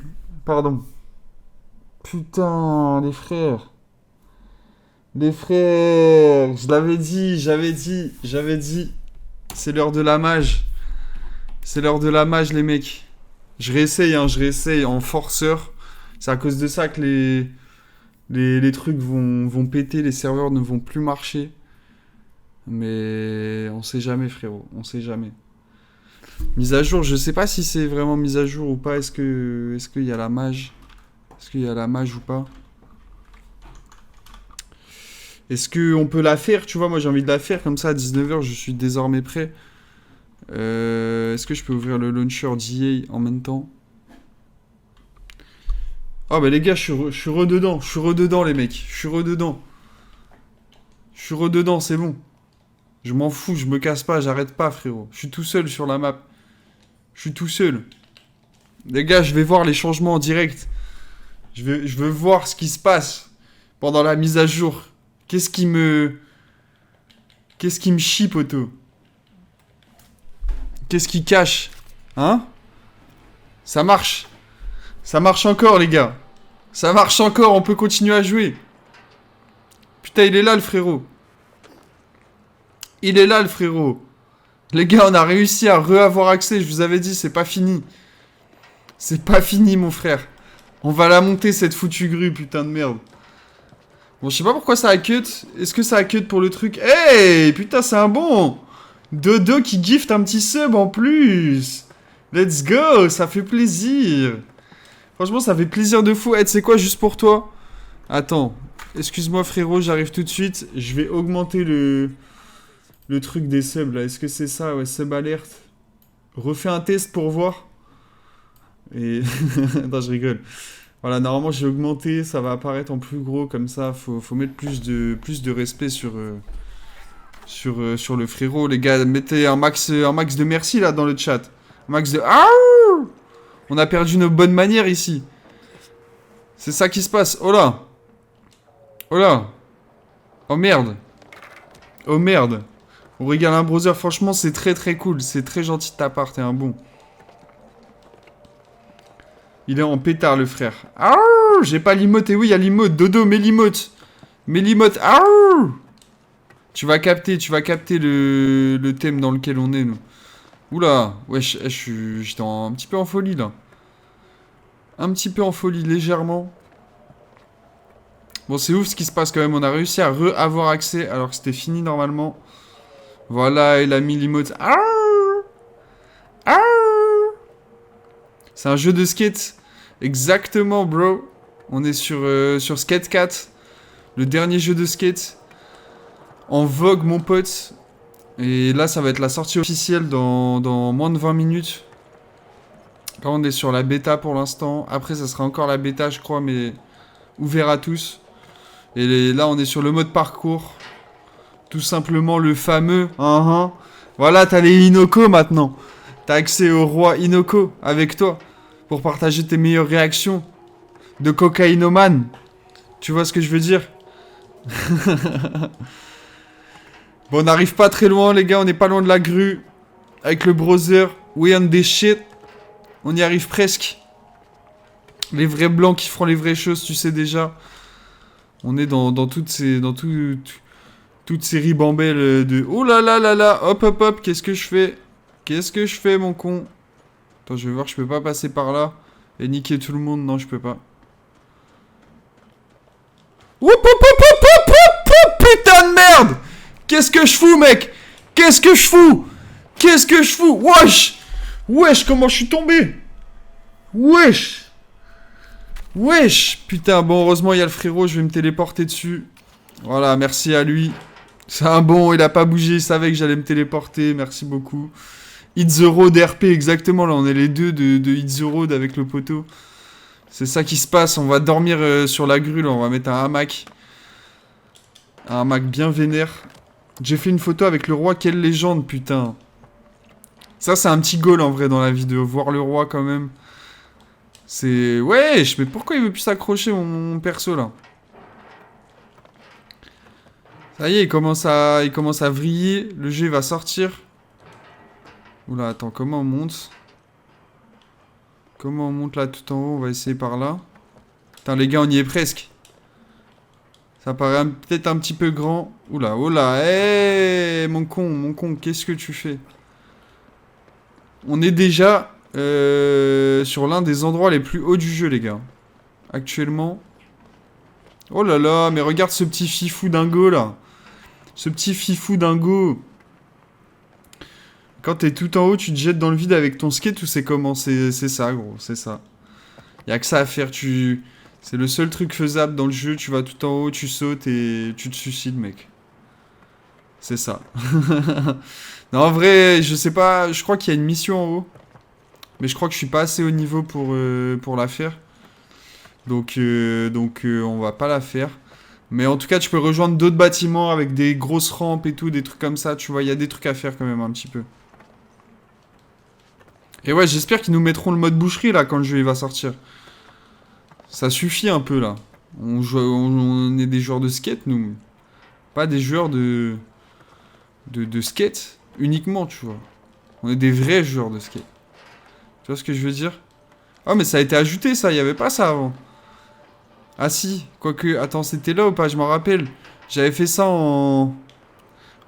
Pardon. Putain, les frères. Les frères! Je l'avais dit, j'avais dit. C'est l'heure de la mage. C'est l'heure de la mage, les mecs. Je réessaye en forceur. C'est à cause de ça que les trucs vont péter, les serveurs ne vont plus marcher. Mais on sait jamais, frérot, on sait jamais. Mise à jour, je sais pas si c'est vraiment mise à jour ou pas. Est-ce qu'il y a la mage? Est-ce qu'il y a la mage ou pas? Est-ce qu'on peut la faire? Tu vois, moi j'ai envie de la faire comme ça à 19h, je suis désormais prêt. Est-ce que je peux ouvrir le launcher d'EA en même temps? Oh bah les gars, je suis rededans les mecs, je suis rededans, c'est bon. Je m'en fous, je me casse pas, j'arrête pas frérot. Je suis tout seul sur la map. Je suis tout seul. Les gars, je vais voir les changements en direct. Je veux voir ce qui se passe pendant la mise à jour. Qu'est-ce qui me chie, poteau? Qu'est-ce qui cache? Hein? Ça marche. Ça marche encore, les gars. Ça marche encore, on peut continuer à jouer. Putain, il est là, le frérot. Il est là, le frérot. Les gars, on a réussi à re-avoir accès. Je vous avais dit, c'est pas fini. C'est pas fini, mon frère. On va la monter, cette foutue grue, putain de merde. Bon, je sais pas pourquoi ça a cut. Est-ce que ça a cut pour le truc? Hey, putain, c'est un bon. Dodo qui gift un petit sub en plus. Let's go, ça fait plaisir. Franchement, ça fait plaisir de fou. Hey, c'est quoi, juste pour toi? Attends, excuse-moi frérot, j'arrive tout de suite. Je vais augmenter le truc des subs là. Est-ce que c'est ça? Ouais, sub alerte. Refais un test pour voir. Et... Attends, je rigole. Voilà, normalement j'ai augmenté, ça va apparaître en plus gros comme ça. Faut mettre plus de respect sur le frérot. Les gars, mettez un max de merci là dans le chat. Un max de... Arrgh, on a perdu nos bonnes manières ici. C'est ça qui se passe. Oh là. Oh là. Oh merde. Oh merde. On régale un browser. Franchement, c'est très très cool. C'est très gentil de ta part. T'es un bon. Il est en pétard, le frère. Arrgh, j'ai pas l'emote. Et oui, il y a l'emote. Dodo, mets l'emote. Mets l'emote. Arrgh. Tu vas capter le thème dans lequel on est, nous. Oula. Ouais, j'étais un petit peu en folie, là. Un petit peu en folie, légèrement. Bon, c'est ouf ce qui se passe quand même. On a réussi à avoir accès alors que c'était fini normalement. Voilà, il a mis l'emote. C'est un jeu de skate. Exactement, bro. On est sur Skate 4. Le dernier jeu de skate. En vogue, mon pote. Et là, ça va être la sortie officielle dans moins de 20 minutes. Là, on est sur la bêta pour l'instant. Après, ça sera encore la bêta, je crois, mais ouvert à tous. Et là, on est sur le mode parcours. Tout simplement le fameux... Voilà, t'as les Inoko maintenant. T'as accès au roi Inoko avec toi. Pour partager tes meilleures réactions. De cocaïnomane. Tu vois ce que je veux dire? Bon, on n'arrive pas très loin, les gars. On n'est pas loin de la grue. Avec le browser. We on des shit. On y arrive presque. Les vrais blancs qui feront les vraies choses, tu sais déjà. On est dans toutes ces... toutes ces ribambelles de... Oh là là là là. Hop hop hop. Qu'est-ce que je fais? Qu'est-ce que je fais, mon con? Attends, je vais voir. Je peux pas passer par là. Et niquer tout le monde. Non, je peux pas. Oup, oup, oup, oup, oup, oup, oup, putain de merde! Qu'est-ce que je fous, mec? Qu'est-ce que je fous? Qu'est-ce que je fous? Wesh! Wesh, comment je suis tombé? Wesh! Wesh! Putain, bon, heureusement, il y a le frérot, je vais me téléporter dessus. Voilà, merci à lui. C'est un bon, il a pas bougé, il savait que j'allais me téléporter, merci beaucoup. Hit the Road RP, exactement, là, on est les deux de Hit the Road avec le poteau. C'est ça qui se passe, on va dormir sur la grue, là, on va mettre un hamac. Un hamac bien vénère. J'ai fait une photo avec le roi, quelle légende, putain. Ça, c'est un petit goal, en vrai, dans la vidéo, voir le roi, quand même. C'est... Wesh, mais pourquoi il veut plus s'accrocher, mon perso, là? Ça y est, il commence à vriller, le jeu va sortir. Oula, attends, comment on monte? Comment on monte là tout en haut? On va essayer par là. Putain, les gars, on y est presque. Ça paraît peut-être un petit peu grand. Oula, oula, hé, mon con, qu'est-ce que tu fais? On est déjà sur l'un des endroits les plus hauts du jeu, les gars. Actuellement. Oh là là, mais regarde ce petit fifou dingo, là. Ce petit fifou dingo. Quand t'es tout en haut, tu te jettes dans le vide avec ton skate ou c'est comment? C'est ça, gros, c'est ça. Y'a que ça à faire, c'est le seul truc faisable dans le jeu, tu vas tout en haut, tu sautes et tu te suicides, mec. C'est ça. Non, en vrai, je sais pas, je crois qu'il y a une mission en haut. Mais je crois que je suis pas assez haut niveau pour la faire. Donc on va pas la faire. Mais en tout cas, tu peux rejoindre d'autres bâtiments avec des grosses rampes et tout, des trucs comme ça, tu vois, il y a des trucs à faire quand même un petit peu. Et ouais, j'espère qu'ils nous mettront le mode boucherie, là, quand le jeu il va sortir. Ça suffit un peu, là. On est des joueurs de skate, nous. Pas des joueurs de skate, uniquement, tu vois. On est des vrais joueurs de skate. Tu vois ce que je veux dire? Oh, mais ça a été ajouté, ça. Il n'y avait pas ça avant. Ah, si. Quoique, attends, c'était là ou pas? Je m'en rappelle. J'avais fait ça en...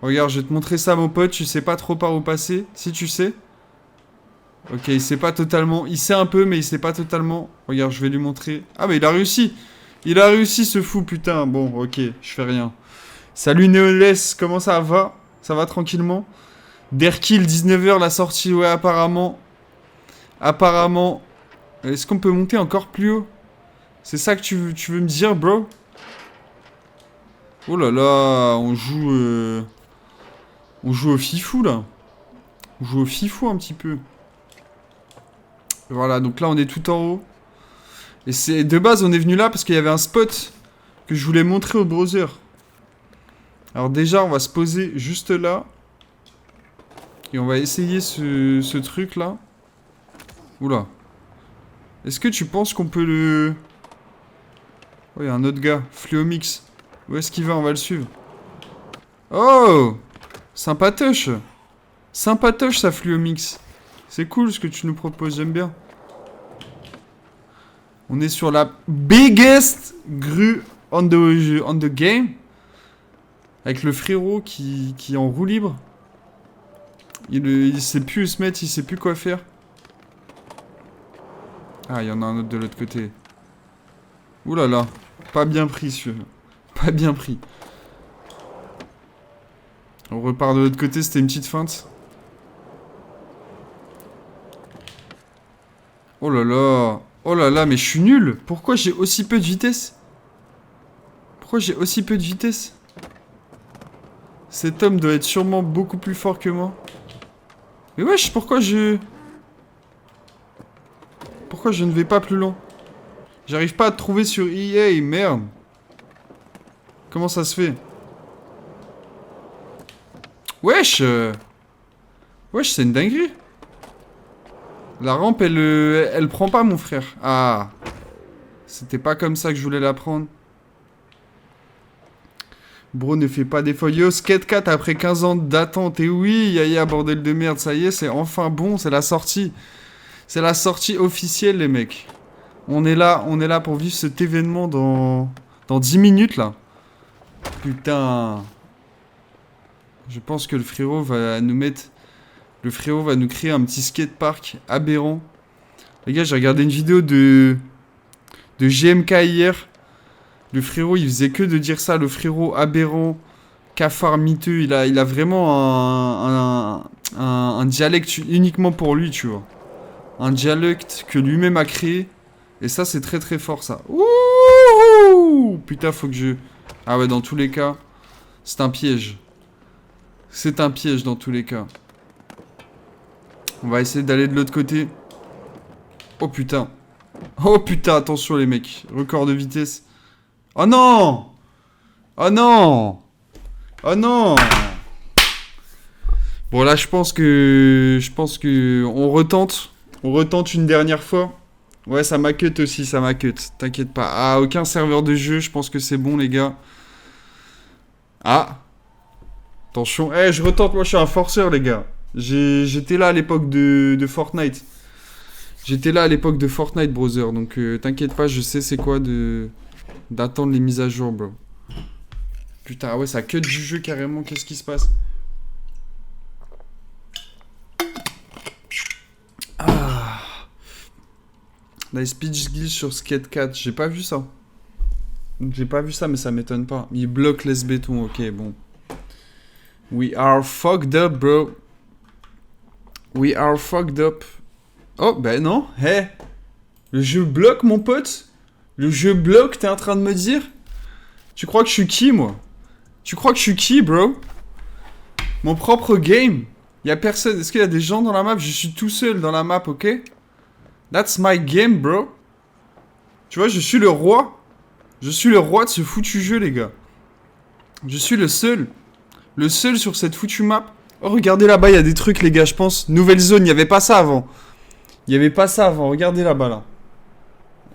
Regarde, je vais te montrer ça, mon pote. Tu sais pas trop par où passer. Si tu sais. Ok, il sait pas totalement. Il sait un peu, mais il sait pas totalement. Regarde, je vais lui montrer. Ah, mais il a réussi. Il a réussi, ce fou, putain. Bon, ok, je fais rien. Salut, Neoles. Comment ça va? Ça va tranquillement? Derkill, 19h, la sortie. Ouais, apparemment. Apparemment. Est-ce qu'on peut monter encore plus haut? C'est ça que tu veux me dire, bro? Oh là là, on joue au fifou, là. On joue au fifou un petit peu. Voilà, donc là, on est tout en haut. Et c'est de base, on est venu là parce qu'il y avait un spot que je voulais montrer au browser. Alors déjà, on va se poser juste là. Et on va essayer ce truc-là. Oula. Est-ce que tu penses qu'on peut le... Oh, il y a un autre gars. Fluomix. Où est-ce qu'il va? On va le suivre. Oh! Sympatoche. Sympatoche, ça, Fluomix. C'est cool ce que tu nous proposes, j'aime bien. On est sur la biggest grue on the game. Avec le frérot qui est en roue libre. Il sait plus où se mettre, il sait plus quoi faire. Ah, il y en a un autre de l'autre côté. Ouh là là. Pas bien pris, celui-là. Pas bien pris. On repart de l'autre côté, c'était une petite feinte. Oh là là. Oh là là, mais je suis nul. Pourquoi j'ai aussi peu de vitesse? Pourquoi j'ai aussi peu de vitesse? Cet homme doit être sûrement beaucoup plus fort que moi. Mais wesh, pourquoi je ne vais pas plus loin? J'arrive pas à te trouver sur EA, merde. Comment ça se fait? Wesh wesh, c'est une dinguerie. La rampe, elle prend pas, mon frère. Ah. C'était pas comme ça que je voulais la prendre. Bro, ne fais pas d'efforts. Yo, Skate 4 après 15 ans d'attente. Et oui, yaya, bordel de merde. Ça y est, c'est enfin bon. C'est la sortie. C'est la sortie officielle, les mecs. On est là pour vivre cet événement dans 10 minutes, là. Putain. Je pense que le frérot va nous mettre... Le frérot va nous créer un petit skatepark aberrant. Les gars, j'ai regardé une vidéo de GMK hier. Le frérot, il faisait que de dire ça. Le frérot aberrant, cafard miteux. Il a vraiment un dialecte uniquement pour lui, tu vois. Un dialecte que lui-même a créé. Et ça, c'est très très fort, ça. Ouh! Putain, faut que je... Ah ouais, dans tous les cas, c'est un piège. C'est un piège dans tous les cas. On va essayer d'aller de l'autre côté. Oh putain. Oh putain, attention les mecs. Record de vitesse. Oh non! Oh non! Oh non! Bon là, je pense que on retente. On retente une dernière fois. Ouais, ça m'a cut aussi, ça m'a cut. T'inquiète pas. Ah, aucun serveur de jeu, je pense que c'est bon les gars. Ah. Attention. Eh, je retente, moi je suis un forceur les gars. J'étais là à l'époque de Fortnite. J'étais là à l'époque de Fortnite, brother. Donc t'inquiète pas, je sais c'est quoi d'attendre les mises à jour, bro. Putain, ouais, ça cut du jeu carrément. Qu'est-ce qui se passe? Ah. La speech glitch sur Skate 4. J'ai pas vu ça. J'ai pas vu ça, mais ça m'étonne pas. Il bloque les bétons. Ok, bon. We are fucked up, bro. We are fucked up. Oh, ben non. Hé. Le jeu bloque, mon pote. Le jeu bloque, t'es en train de me dire? Tu crois que je suis qui, moi? Tu crois que je suis qui, bro? Mon propre game. Y'a personne. Est-ce qu'il y a des gens dans la map? Je suis tout seul dans la map, ok? That's my game, bro. Tu vois, je suis le roi. Je suis le roi de ce foutu jeu, les gars. Je suis le seul. Le seul sur cette foutue map. Oh, regardez là-bas, il y a des trucs, les gars, je pense. Nouvelle zone, il n'y avait pas ça avant. Il n'y avait pas ça avant. Regardez là-bas, là.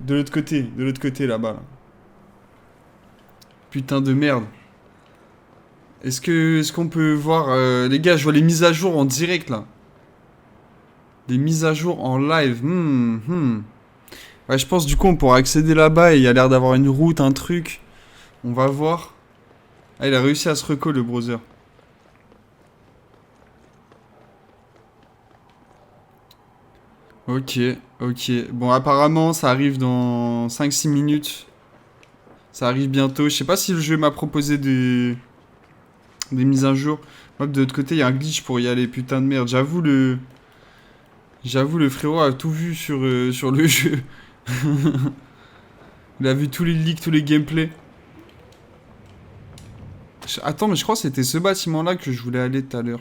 De l'autre côté, là-bas, là. Putain de merde. Est-ce qu'on peut voir... les gars, je vois les mises à jour en direct, là. Des mises à jour en live. Ouais, je pense, du coup, on pourra accéder là-bas et il y a l'air d'avoir une route, un truc. On va voir. Ah, il a réussi à se reco, le browser. Ok, ok. Bon, apparemment, ça arrive dans 5-6 minutes. Ça arrive bientôt. Je sais pas si le jeu m'a proposé des mises à jour. Hop, de l'autre côté, il y a un glitch pour y aller. Putain de merde. J'avoue, le frérot a tout vu sur le jeu. Il a vu tous les leaks, tous les gameplays. Attends, mais je crois que c'était ce bâtiment-là que je voulais aller tout à l'heure.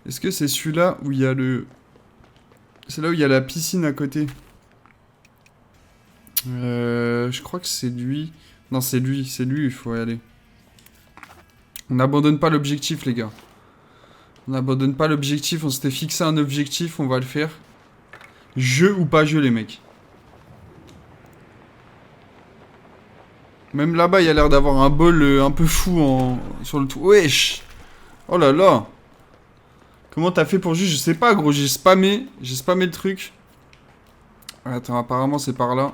Est-ce que c'est celui-là où il y a le... C'est là où il y a la piscine à côté. Je crois que c'est lui. Non, c'est lui, il faut y aller. On n'abandonne pas l'objectif, les gars. On n'abandonne pas l'objectif, on s'était fixé un objectif, on va le faire. Jeu ou pas jeu, les mecs. Même là-bas, il y a l'air d'avoir un bol un peu fou sur le tour. Wesh! Oh là là! Comment t'as fait pour juste... Je sais pas, gros, j'ai spammé le truc. Attends, apparemment, c'est par là.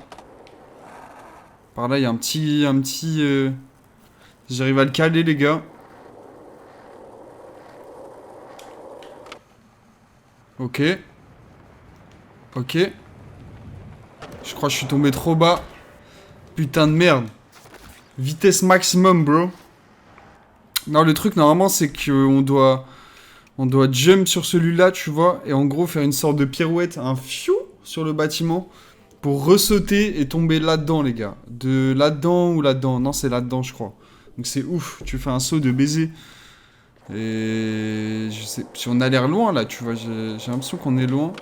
Par là, il y a un petit... J'arrive à le caler, les gars. Ok. Ok. Je crois que je suis tombé trop bas. Putain de merde. Vitesse maximum, bro. Non, le truc, normalement, c'est qu'on doit... On doit jump sur celui-là, tu vois. Et en gros, faire une sorte de pirouette, un fiou sur le bâtiment. Pour ressauter et tomber là-dedans, les gars. De là-dedans ou là-dedans. Non, c'est là-dedans, je crois. Donc c'est ouf. Tu fais un saut de baiser. Et je sais, si on a l'air loin là, tu vois, j'ai l'impression qu'on est loin.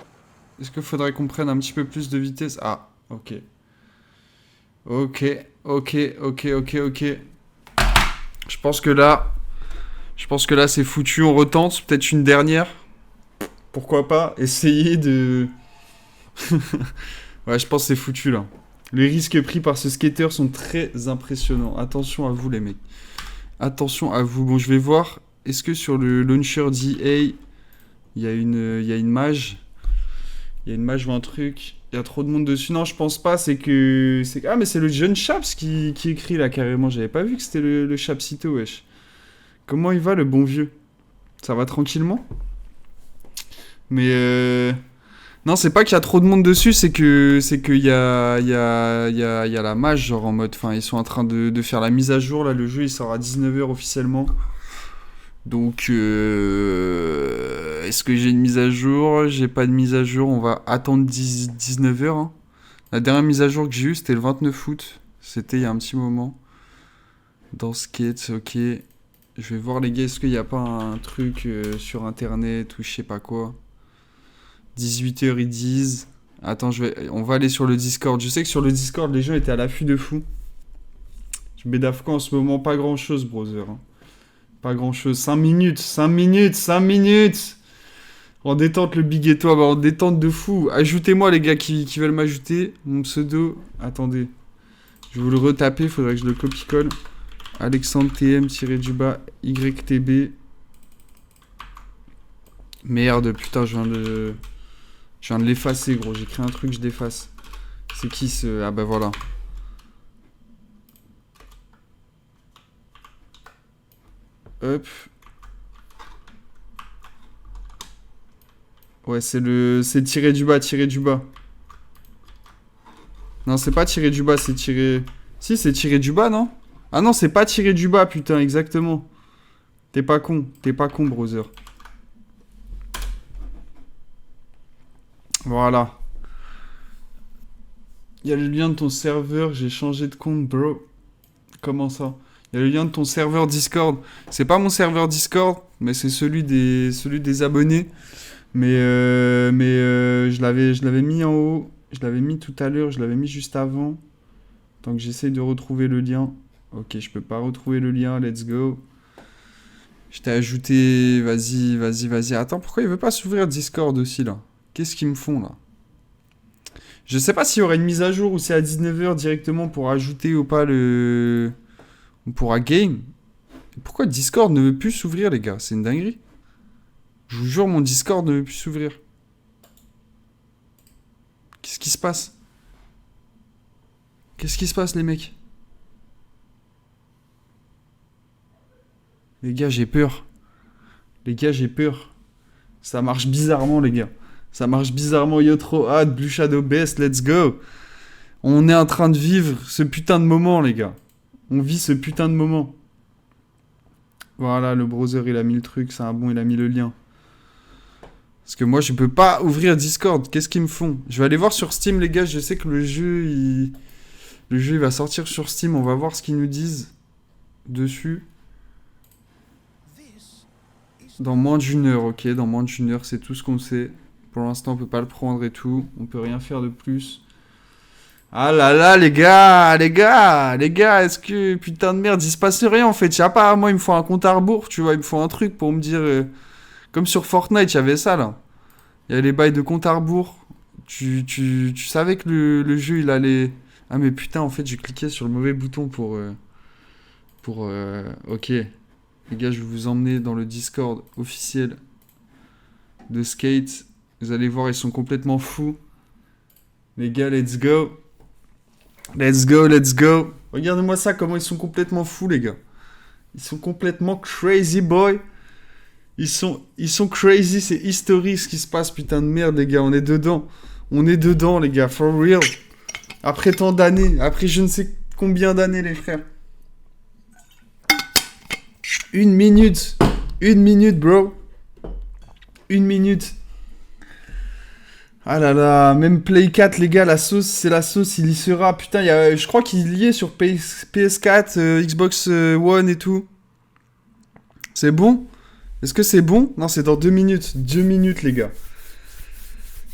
Est-ce qu'il faudrait qu'on prenne un petit peu plus de vitesse? Ah, ok. Ok, ok, ok, ok, ok. Je pense que là, c'est foutu. On retente, peut-être une dernière. Pourquoi pas essayer de... Ouais, je pense que c'est foutu là. Les risques pris par ce skater sont très impressionnants. Attention à vous les mecs. Attention à vous. Bon, je vais voir. Est-ce que sur le launcher d'EA, il y a une mage? Il y a une mage ou un truc? Il y a trop de monde dessus. Non, je pense pas. Ah, mais c'est le jeune Chaps qui écrit là carrément. J'avais pas vu que c'était le Chapsito, wesh. Comment il va le bon vieux? Ça va tranquillement? Mais non, c'est pas qu'il y a trop de monde dessus, c'est qu'il y a la mage, genre en mode... Enfin, ils sont en train de faire la mise à jour, là, le jeu, il sort à 19h officiellement. Donc, est-ce que j'ai une mise à jour? J'ai pas de mise à jour, on va attendre 19h. Hein. La dernière mise à jour que j'ai eue, c'était le 29 août. C'était il y a un petit moment. Dans Skate, ok. Je vais voir les gars, est-ce qu'il n'y a pas un truc sur internet ou je sais pas quoi. 18h ils disent. Attends, on va aller sur le Discord. Je sais que sur le Discord, les gens étaient à l'affût de fou. Je bédave quoi en ce moment? Pas grand chose, brother. Hein. Pas grand chose. 5 minutes, 5 minutes, 5 minutes. En détente, le big et toi, en détente de fou. Ajoutez-moi, les gars qui veulent m'ajouter. Mon pseudo. Attendez. Je vais vous le retaper, faudrait que je le copie-colle. Alexandre TM-du-bas YTB. Merde, putain, je viens de l'effacer, gros. J'ai créé un truc, je l'efface. C'est qui ce... Ah bah voilà. Hop. Ouais, c'est tiré du bas, tiré du bas. Non, c'est pas tiré du bas, c'est tiré... Si, c'est tiré du bas, non? Ah non, c'est pas tiré du bas, putain, exactement. T'es pas con, brother. Voilà. Il y a le lien de ton serveur, j'ai changé de compte, bro. Comment ça? Il y a le lien de ton serveur Discord. C'est pas mon serveur Discord, mais c'est celui des abonnés. Mais je l'avais mis en haut. Je l'avais mis tout à l'heure, je l'avais mis juste avant. Tant que j'essaye de retrouver le lien. Ok, je peux pas retrouver le lien, let's go. Je t'ai ajouté, vas-y. Attends, pourquoi il veut pas s'ouvrir Discord aussi, là? Qu'est-ce qu'ils me font, là? Je sais pas s'il y aura une mise à jour ou c'est à 19h directement pour ajouter ou pas le... On pourra game. Pourquoi Discord ne veut plus s'ouvrir, les gars? C'est une dinguerie. Je vous jure, mon Discord ne veut plus s'ouvrir. Qu'est-ce qui se passe? Qu'est-ce qui se passe, les mecs? Les gars, j'ai peur. Les gars, j'ai peur. Ça marche bizarrement, les gars. Ça marche bizarrement. Yo, trop hâte. Blue Shadow Best, let's go. On est en train de vivre ce putain de moment, les gars. On vit ce putain de moment. Voilà, le browser, il a mis le truc. C'est un bon, il a mis le lien. Parce que moi, je peux pas ouvrir Discord. Qu'est-ce qu'ils me font? Je vais aller voir sur Steam, les gars. Je sais que le jeu, il va sortir sur Steam. On va voir ce qu'ils nous disent dessus. Dans moins d'une heure, ok. Dans moins d'une heure, c'est tout ce qu'on sait. Pour l'instant, on peut pas le prendre et tout. On peut rien faire de plus. Ah là là, les gars, est-ce que, putain de merde, il se passe rien en fait. Je sais pas, moi, il me faut un compte à rebours, tu vois. Il me faut un truc pour me dire... Comme sur Fortnite, il y avait ça, là. Il y avait les bails de compte à rebours. Tu savais que le jeu, il allait... Ah, mais putain, en fait, j'ai cliqué sur le mauvais bouton pour... Ok. Les gars, je vais vous emmener dans le Discord officiel de Skate. Vous allez voir, ils sont complètement fous. Les gars, let's go. Let's go. Regardez-moi ça, comment ils sont complètement fous, les gars. Ils sont complètement crazy, boy. Ils sont crazy, c'est historique ce qui se passe, putain de merde, les gars. On est dedans, les gars, for real. Après tant d'années, après je ne sais combien d'années, les frères. Une minute, bro. Une minute. Ah là là, même Play 4, les gars, la sauce, c'est la sauce, il y sera. Putain, je crois qu'il y est sur PS4, Xbox One et tout. C'est bon? Est-ce que c'est bon? Non, c'est dans 2 minutes. 2 minutes, les gars.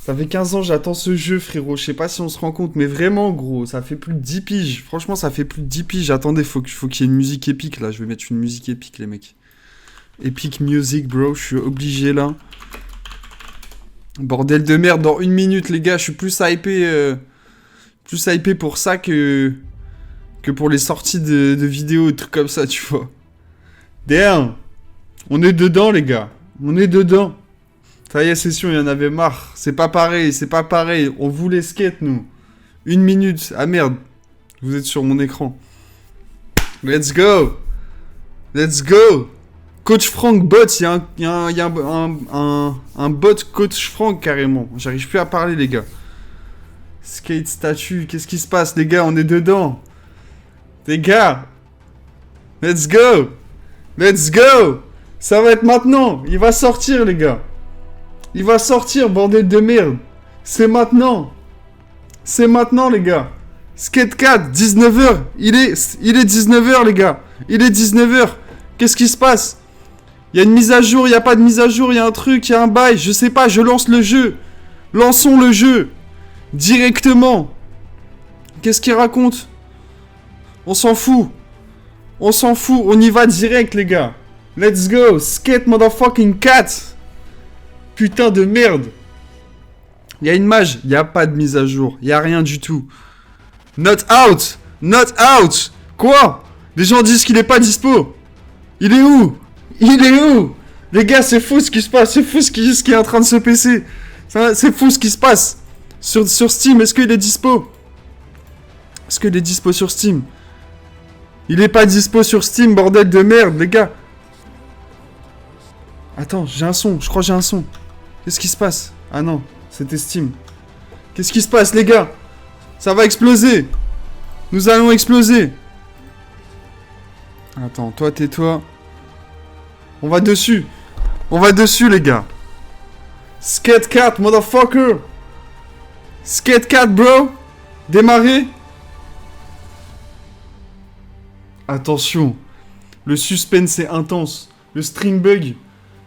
Ça fait 15 ans, j'attends ce jeu, frérot. Je sais pas si on se rend compte, mais vraiment, gros, ça fait plus de 10 piges. Franchement, ça fait plus de 10 piges. Attendez, faut qu'il y ait une musique épique, là. Je vais mettre une musique épique, les mecs. Epic music, bro. Je suis obligé, là. Bordel de merde, dans 1 minute, les gars. Je suis plus hypé pour ça que pour les sorties de vidéos et trucs comme ça, tu vois. Damn. On est dedans, les gars. On est dedans. Ça y est, c'est sûr, il y en avait marre. C'est pas pareil, c'est pas pareil. On voulait skate, nous. 1 minute. Ah merde. Vous êtes sur mon écran. Let's go. Let's go. Coach Frank bot. Il y a un bot Coach Frank, carrément. J'arrive plus à parler, les gars. Skate statue. Qu'est-ce qui se passe, les gars? On est dedans. Les gars. Let's go. Let's go. Ça va être maintenant. Il va sortir, les gars. Il va sortir, bordel de merde. C'est maintenant. C'est maintenant, les gars. Skate 4, 19h. Il est 19h, les gars. Il est 19h. Qu'est-ce qui se passe? Il y a une mise à jour, il n'y a pas de mise à jour, il y a un truc, il y a un bail. Je sais pas, je lance le jeu. Lançons le jeu. Directement. Qu'est-ce qu'il raconte? On s'en fout. On s'en fout. On y va direct, les gars. Let's go. Skate motherfucking 4. Putain de merde. Il y a une mage. Il n'y a pas de mise à jour. Il n'y a rien du tout. Not out. Not out. Quoi? Les gens disent qu'il est pas dispo. Il est où? Il est où? Les gars, c'est fou ce qui se passe. C'est fou ce qui est en train de se passer. C'est fou ce qui se passe. Sur Steam, est-ce qu'il est dispo? Est-ce qu'il est dispo sur Steam? Il est pas dispo sur Steam, bordel de merde, les gars. Attends, j'ai un son. Je crois que j'ai un son. Qu'est-ce qui se passe? Ah non, c'était Steam. Qu'est-ce qui se passe, les gars? Ça va exploser. Nous allons exploser. Attends, toi, tais-toi. On va dessus. On va dessus, les gars. Skate 4, motherfucker. Skate 4, bro. Démarrer. Attention. Le suspense est intense. Le stream bug.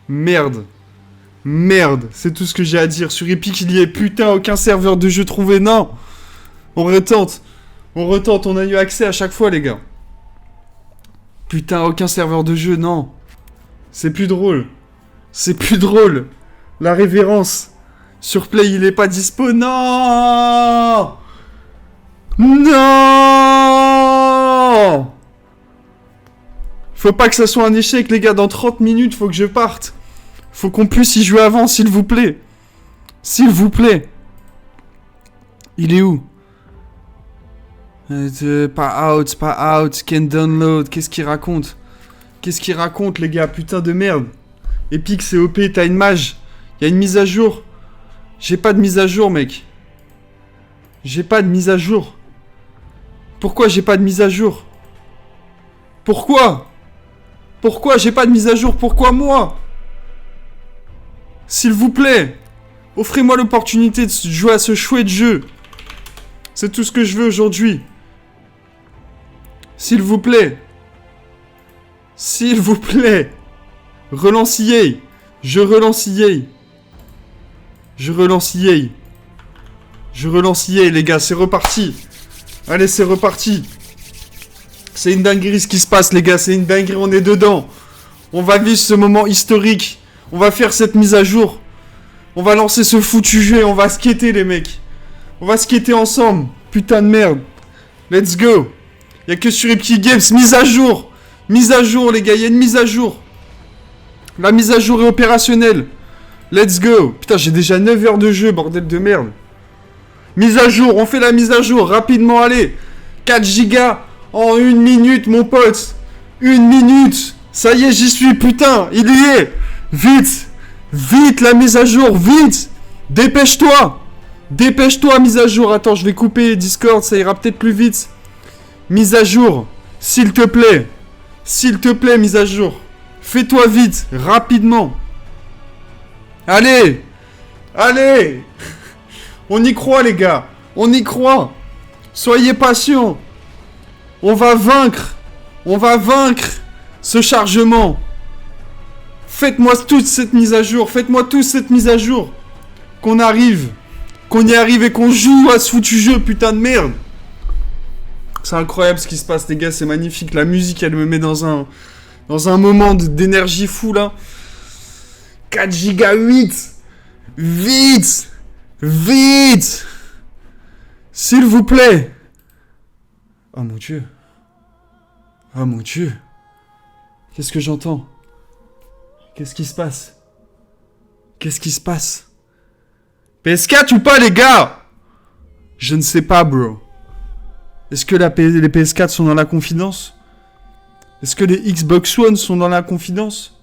Merde. Merde. C'est tout ce que j'ai à dire. Sur Epic, il y est putain aucun serveur de jeu trouvé. Non. On retente. On retente. On a eu accès à chaque fois, les gars. Putain, aucun serveur de jeu. Non. C'est plus drôle. C'est plus drôle. La révérence. Sur Play, il est pas dispo. Non. Non. Faut pas que ça soit un échec, les gars. Dans 30 minutes, faut que je parte. Faut qu'on puisse y jouer avant, s'il vous plaît. S'il vous plaît. Il est où? Pas out, pas out. Can download. Qu'est-ce qu'il raconte? Qu'est-ce qu'il raconte, les gars? Putain de merde. Epic, c'est OP, t'as une mage. Y a une mise à jour. J'ai pas de mise à jour, mec. J'ai pas de mise à jour. Pourquoi j'ai pas de mise à jour? Pourquoi? Pourquoi j'ai pas de mise à jour? Pourquoi moi? S'il vous plaît, offrez-moi l'opportunité de jouer à ce chouette jeu. C'est tout ce que je veux aujourd'hui. S'il vous plaît. S'il vous plaît. Relance EA. Je relance EA. Je relance EA. Je relance EA, les gars. C'est reparti. Allez, c'est reparti. C'est une dinguerie ce qui se passe, les gars. C'est une dinguerie. On est dedans. On va vivre ce moment historique. On va faire cette mise à jour. On va lancer ce foutu jeu et on va skater, les mecs. On va skater ensemble. Putain de merde. Let's go. Y'a que sur Epic Games. Mise à jour. Mise à jour, les gars. Y'a une mise à jour. La mise à jour est opérationnelle. Let's go. Putain, j'ai déjà 9 heures de jeu, bordel de merde. Mise à jour. On fait la mise à jour. Rapidement, allez. 4 gigas en 1 minute, mon pote. 1 minute. Ça y est, j'y suis, putain. Il y est. Vite. Vite, la mise à jour. Vite. Dépêche-toi. Dépêche-toi, mise à jour. Attends, je vais couper Discord. Ça ira peut-être plus vite. Mise à jour. S'il te plaît. S'il te plaît, mise à jour. Fais-toi vite. Rapidement. Allez. Allez. On y croit, les gars. On y croit. Soyez patients. On va vaincre. On va vaincre ce chargement. Faites-moi toute cette mise à jour. Faites-moi tous cette mise à jour. Qu'on arrive. Qu'on y arrive et qu'on joue à ce foutu jeu, putain de merde. C'est incroyable ce qui se passe, les gars. C'est magnifique. La musique, elle me met dans un moment d'énergie fou, là. 4 giga 8. Vite. Vite. S'il vous plaît. Oh mon Dieu. Oh mon Dieu. Qu'est-ce que j'entends? Qu'est-ce qui se passe? Qu'est-ce qui se passe? PS4 ou pas, les gars? Je ne sais pas, bro. Est-ce que les PS4 sont dans la confidence? Est-ce que les Xbox One sont dans la confidence?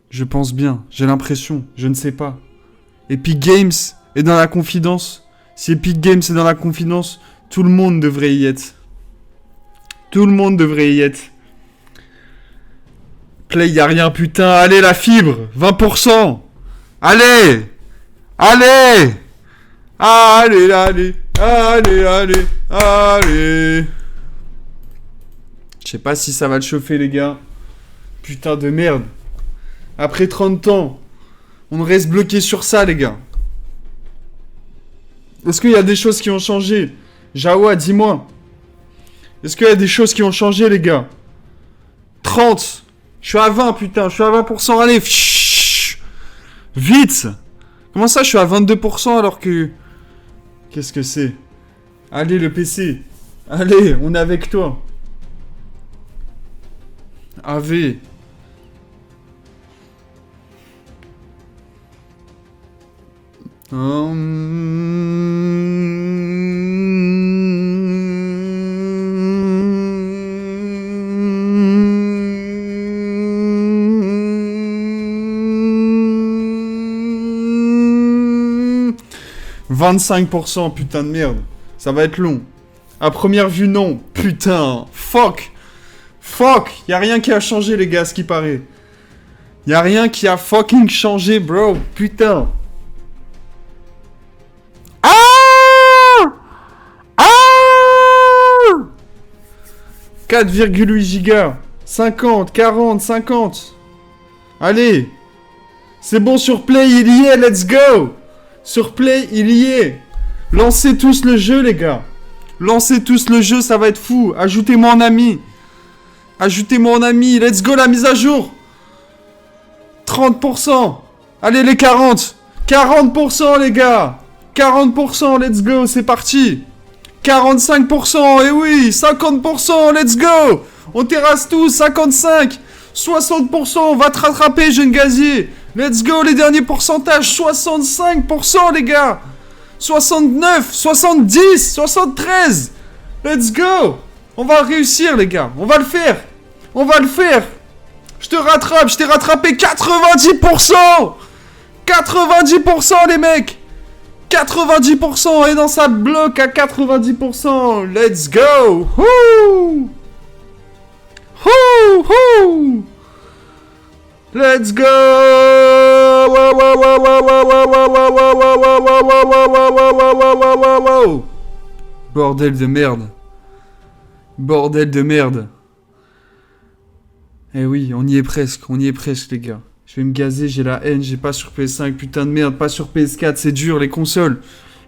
Je pense bien. J'ai l'impression. Je ne sais pas. Epic Games est dans la confidence. Si Epic Games est dans la confidence, tout le monde devrait y être. Tout le monde devrait y être. Play, y a rien, putain. Allez, la fibre. 20%. Allez. Allez. Allez, allez. Allez, allez. Allez. Je sais pas si ça va le chauffer, les gars. Putain de merde. Après 30 ans, on reste bloqué sur ça, les gars. Est-ce qu'il y a des choses qui ont changé? Jawa, dis-moi. Est-ce qu'il y a des choses qui ont changé, les gars? 30. Je suis à 20, putain. Je suis à 20%. Allez. Chut. Vite. Comment ça, je suis à 22% alors que... Qu'est-ce que c'est? Allez, le PC. Allez, on est avec toi. AV. « 25%, putain de merde. Ça va être long. À première vue, non. Putain. Fuck. Fuck. Y'a rien qui a changé, les gars, ce qui paraît. Y'a rien qui a fucking changé, bro. Putain. Ah! Ah! 4,8 gigas. 50, 40, 50. Allez. C'est bon sur Play, il y est, let's go. Sur Play, il y est. Lancez tous le jeu, les gars. Lancez tous le jeu, ça va être fou. Ajoutez-moi en ami. Ajoutez-moi en ami. Let's go, la mise à jour. 30%. Allez, les 40. 40%, les gars. 40%, let's go, c'est parti. 45%, et oui. 50%, let's go. On terrasse tous, 55. 60%, on va te rattraper, jeune gazier. Let's go, les derniers pourcentages. 65%, les gars. 69, 70, 73. Let's go. On va réussir, les gars. On va le faire. On va le faire. Je te rattrape. Je t'ai rattrapé 90%. 90%, les mecs. 90%. Et dans sa bloc à 90%. Let's go. Woo. Woo, woo. Let's go! Bordel de merde. Bordel de merde. Eh oui, on y est presque, les gars. Je vais me gazer, j'ai la haine, j'ai pas sur PS5, putain de merde, pas sur PS4, c'est dur, les consoles.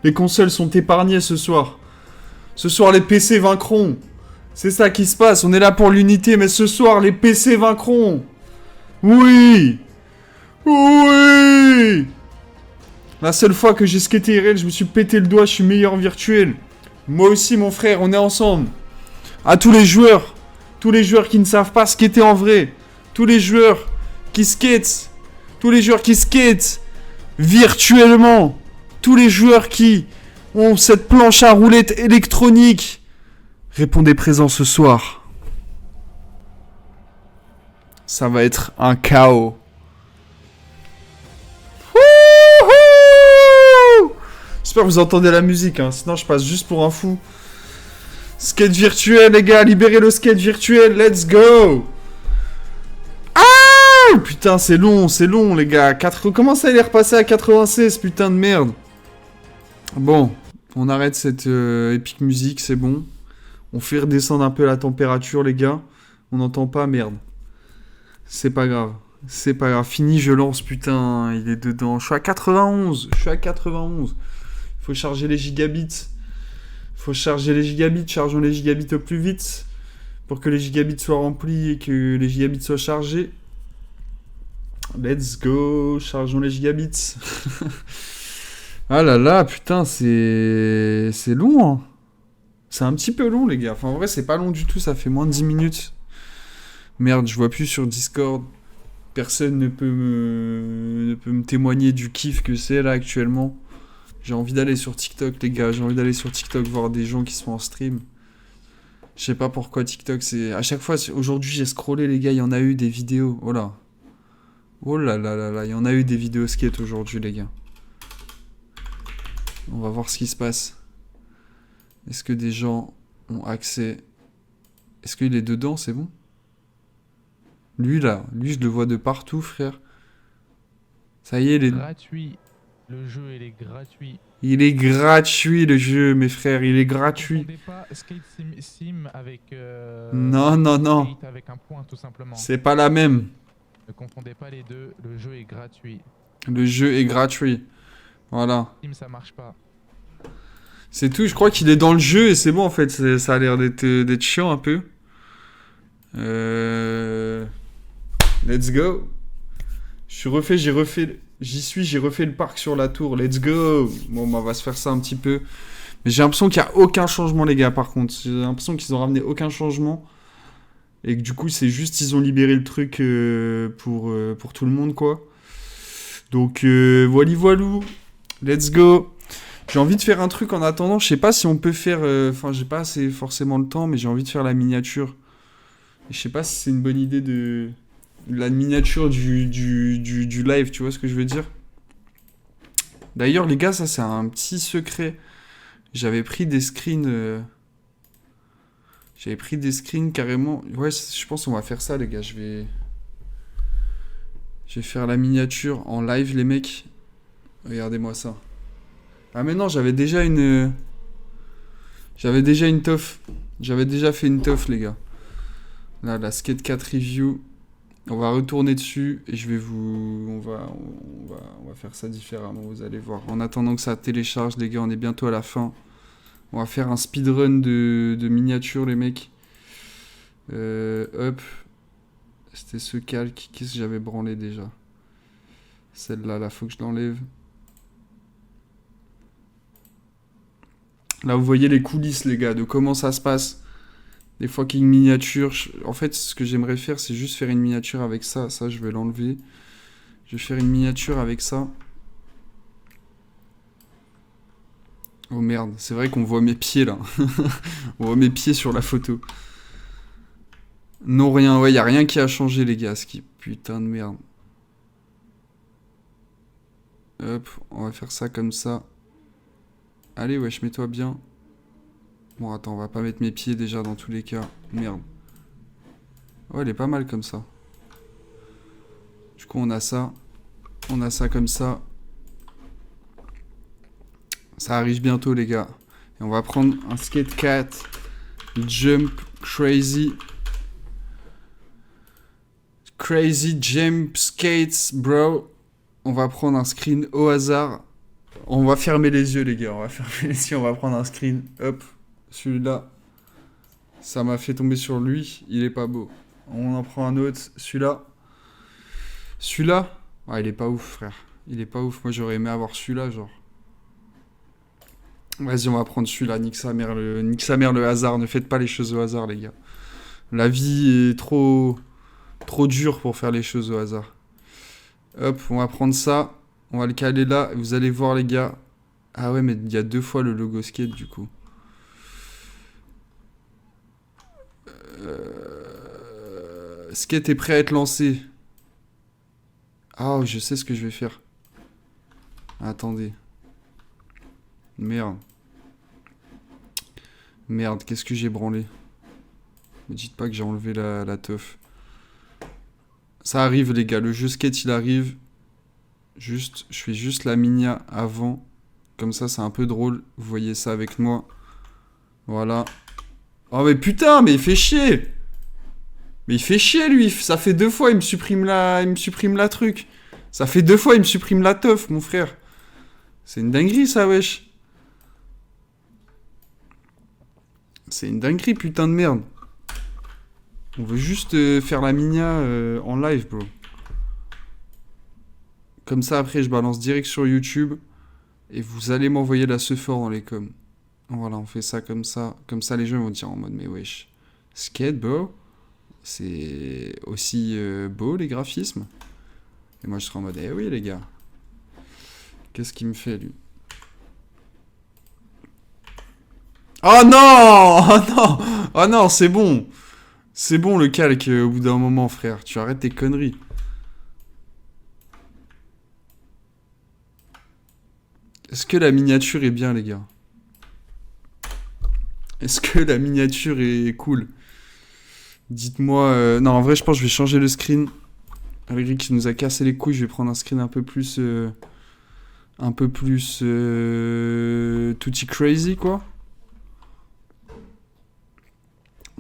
Les consoles sont épargnées ce soir. Ce soir, les PC vaincront. C'est ça qui se passe, on est là pour l'unité, mais ce soir, les PC vaincront. Oui! Oui! La seule fois que j'ai skaté IRL, je me suis pété le doigt, je suis meilleur en virtuel. Moi aussi, mon frère, on est ensemble. À tous les joueurs qui ne savent pas skater en vrai, tous les joueurs qui skatent, virtuellement, tous les joueurs qui ont cette planche à roulettes électronique, répondez présent ce soir. Ça va être un chaos. Wouhou! J'espère que vous entendez la musique, hein. Sinon je passe juste pour un fou. Skate virtuel, les gars, libérez le skate virtuel, let's go! Ah! Putain, c'est long, les gars. Comment ça, il est repassé à 96, putain de merde. Bon, on arrête cette épique musique, c'est bon. On fait redescendre un peu la température, les gars. On n'entend pas, merde. C'est pas grave. C'est pas grave. Fini, je lance, putain. Il est dedans. Je suis à 91. Je suis à 91. Il faut charger les gigabits. Faut charger les gigabits. Chargeons les gigabits au plus vite. Pour que les gigabits soient remplis et que les gigabits soient chargés. Let's go. Chargeons les gigabits. Ah là là, putain, c'est long, hein. C'est un petit peu long, les gars. Enfin, en vrai, c'est pas long du tout. Ça fait moins de 10 minutes. Merde, je vois plus sur Discord. Personne ne peut me témoigner du kiff que c'est là actuellement. J'ai envie d'aller sur TikTok, les gars. J'ai envie d'aller sur TikTok voir des gens qui sont en stream. Je sais pas pourquoi TikTok, c'est... À chaque fois, aujourd'hui, j'ai scrollé, les gars. Il y en a eu des vidéos. Oh là. Oh là là là là. Il y en a eu des vidéos skate aujourd'hui, les gars. On va voir ce qui se passe. Est-ce que des gens ont accès? Est-ce qu'il est dedans, c'est bon? Lui, là. Lui, je le vois de partout, frère. Ça y est, il est... Gratuit. Le jeu, il est gratuit. Il est gratuit, le jeu, mes frères. Il est Ne gratuit. confondez pas Skate Sim avec... Non, non, non. Skate avec un point, tout simplement. C'est pas la même. Ne confondez pas les deux. Le jeu est gratuit. Le jeu est gratuit. Voilà. Sim, ça marche pas. C'est tout, je crois qu'il est dans le jeu et c'est bon en fait. Ça a l'air d'être chiant un peu. Let's go. J'ai refait le parc sur la tour. Let's go. Bon, bah, on va se faire ça un petit peu. Mais j'ai l'impression qu'il n'y a aucun changement, les gars, par contre. J'ai l'impression qu'ils ont ramené aucun changement. Et que du coup, c'est juste, ils ont libéré le truc pour tout le monde, quoi. Donc, voilou. Let's go. J'ai envie de faire un truc en attendant. Je sais pas si on peut faire... Enfin, j'ai pas assez forcément le temps, mais j'ai envie de faire la miniature. Et je sais pas si c'est une bonne idée de... La miniature du live, tu vois ce que je veux dire? D'ailleurs, les gars, ça, c'est un petit secret. J'avais pris des screens... J'avais pris des screens carrément... Ouais, je pense qu'on va faire ça, les gars. Je vais faire la miniature en live, les mecs. Regardez-moi ça. Ah mais non, j'avais déjà une teuf. J'avais déjà fait une teuf, les gars. Là, la Skate 4 review. On va retourner dessus et je vais vous... On va faire ça différemment, vous allez voir. En attendant que ça télécharge, les gars, on est bientôt à la fin. On va faire un speedrun de miniature, les mecs. Hop. C'était ce calque. Qu'est-ce que j'avais branlé déjà? Celle-là, là, faut que je l'enlève. Là, vous voyez les coulisses, les gars, de comment ça se passe. Des fucking miniatures. En fait, ce que j'aimerais faire, c'est juste faire une miniature avec ça. Ça, je vais l'enlever. Je vais faire une miniature avec ça. Oh merde, c'est vrai qu'on voit mes pieds, là. On voit mes pieds sur la photo. Non, rien. Ouais, y a rien qui a changé, les gars. Ce qui... Putain de merde. Hop, on va faire ça comme ça. Allez, wesh, mets-toi bien. Bon, attends, on va pas mettre mes pieds déjà dans tous les cas. Merde. Ouais, elle est pas mal comme ça. Du coup, on a ça. On a ça comme ça. Ça arrive bientôt, les gars. Et on va prendre un Skate 4. Jump Crazy. Crazy Jump Skates, bro. On va prendre un screen au hasard. On va fermer les yeux, les gars. On va fermer les yeux. On va prendre un screen. Hop. Celui-là. Ça m'a fait tomber sur lui. Il est pas beau. On en prend un autre. Celui-là. Celui-là. Ah, il est pas ouf, frère. Il est pas ouf. Moi, j'aurais aimé avoir celui-là, genre. Vas-y, on va prendre celui-là. Nique sa mère le hasard. Ne faites pas les choses au hasard, les gars. La vie est trop dure pour faire les choses au hasard. Hop, on va prendre ça. On va le caler là. Vous allez voir, les gars. Ah ouais, mais il y a 2 fois le logo skate, du coup. Skate est prêt à être lancé. Ah, je sais ce que je vais faire. Attendez. Merde. Merde, qu'est-ce que j'ai branlé? Me dites pas que j'ai enlevé la teuf. Ça arrive, les gars. Le jeu skate, il arrive. Juste, je fais juste la minia avant. Comme ça, c'est un peu drôle. Vous voyez ça avec moi. Voilà. Oh, mais putain, mais il fait chier! Mais il fait chier, lui. Ça fait 2 fois, il me supprime la truc. Ça fait 2 fois, il me supprime la teuf, mon frère. C'est une dinguerie, ça, wesh. C'est une dinguerie, putain de merde. On veut juste faire la minia en live, bro. Comme ça, après, je balance direct sur YouTube. Et vous allez m'envoyer la sephore dans les coms. Voilà, on fait ça comme ça. Comme ça, les gens vont dire en mode, mais wesh. Skate, bro. C'est aussi beau, les graphismes. Et moi, je serai en mode, eh oui, les gars. Qu'est-ce qu'il me fait, lui? Oh non! Oh non! Oh non, c'est bon! C'est bon, le calque, au bout d'un moment, frère. Tu arrêtes tes conneries. Est-ce que la miniature est bien, les gars? Est-ce que la miniature est cool? Dites-moi... Non, en vrai, je pense que je vais changer le screen. Allegri qui nous a cassé les couilles, je vais prendre un screen un peu plus... tutti crazy, quoi.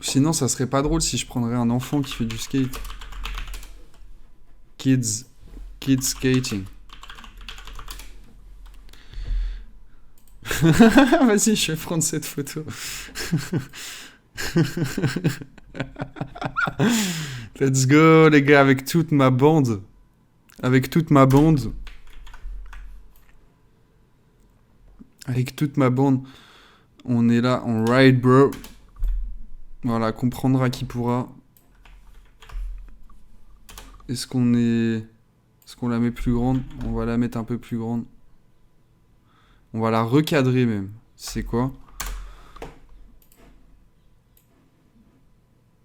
Sinon, ça serait pas drôle si je prendrais un enfant qui fait du skate. Kids skating. Vas-y, je vais prendre cette photo. Let's go, les gars, avec toute ma bande. Avec toute ma bande. Avec toute ma bande. On est là, on ride, bro. Voilà, comprendra qui pourra. Est-ce qu'on la met plus grande? On va la mettre un peu plus grande. On va la recadrer même. C'est quoi?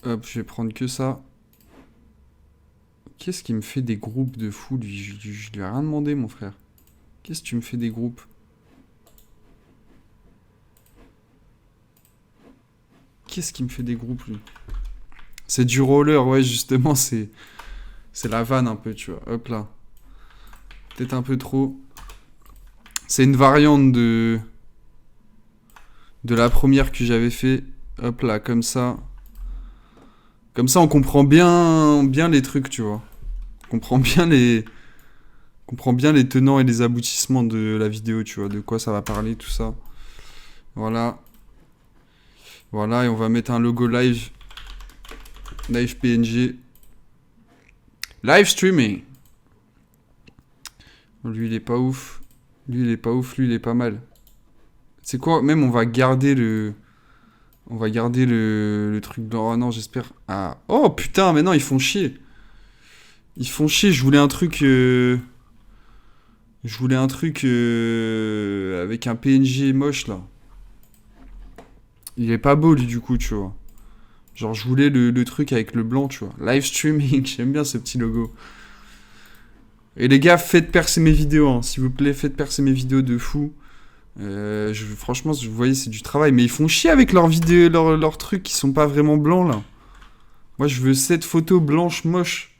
Hop, je vais prendre que ça. Qu'est-ce qui me fait des groupes de fous, lui? Je lui ai rien demandé, mon frère. Qu'est-ce que tu me fais des groupes? Qu'est-ce qui me fait des groupes, lui? C'est du roller, ouais, justement, c'est la vanne un peu, tu vois. Hop là. Peut-être un peu trop. C'est une variante de la première que j'avais fait. Hop là, comme ça. Comme ça, on comprend bien les trucs, tu vois. On comprend bien les tenants et les aboutissements de la vidéo, tu vois. De quoi ça va parler, tout ça. Voilà. Voilà, et on va mettre un logo live. Live PNG. Live streaming. Lui, il est pas ouf. Lui, il est pas ouf. Lui, il est pas mal. C'est quoi? Même, on va garder le... On va garder le truc blanc. Oh non, j'espère... Ah. Oh, putain, mais non, ils font chier. Ils font chier. Je voulais un truc... Je voulais un truc... avec un PNG moche, là. Il est pas beau, lui, du coup, tu vois. Genre, je voulais le truc avec le blanc, tu vois. Live streaming, j'aime bien ce petit logo. Et les gars, faites percer mes vidéos, hein. S'il vous plaît, faites percer mes vidéos de fou. Franchement, vous voyez, c'est du travail. Mais ils font chier avec leurs vidéos, leurs trucs qui sont pas vraiment blancs, là. Moi, je veux cette photo blanche moche.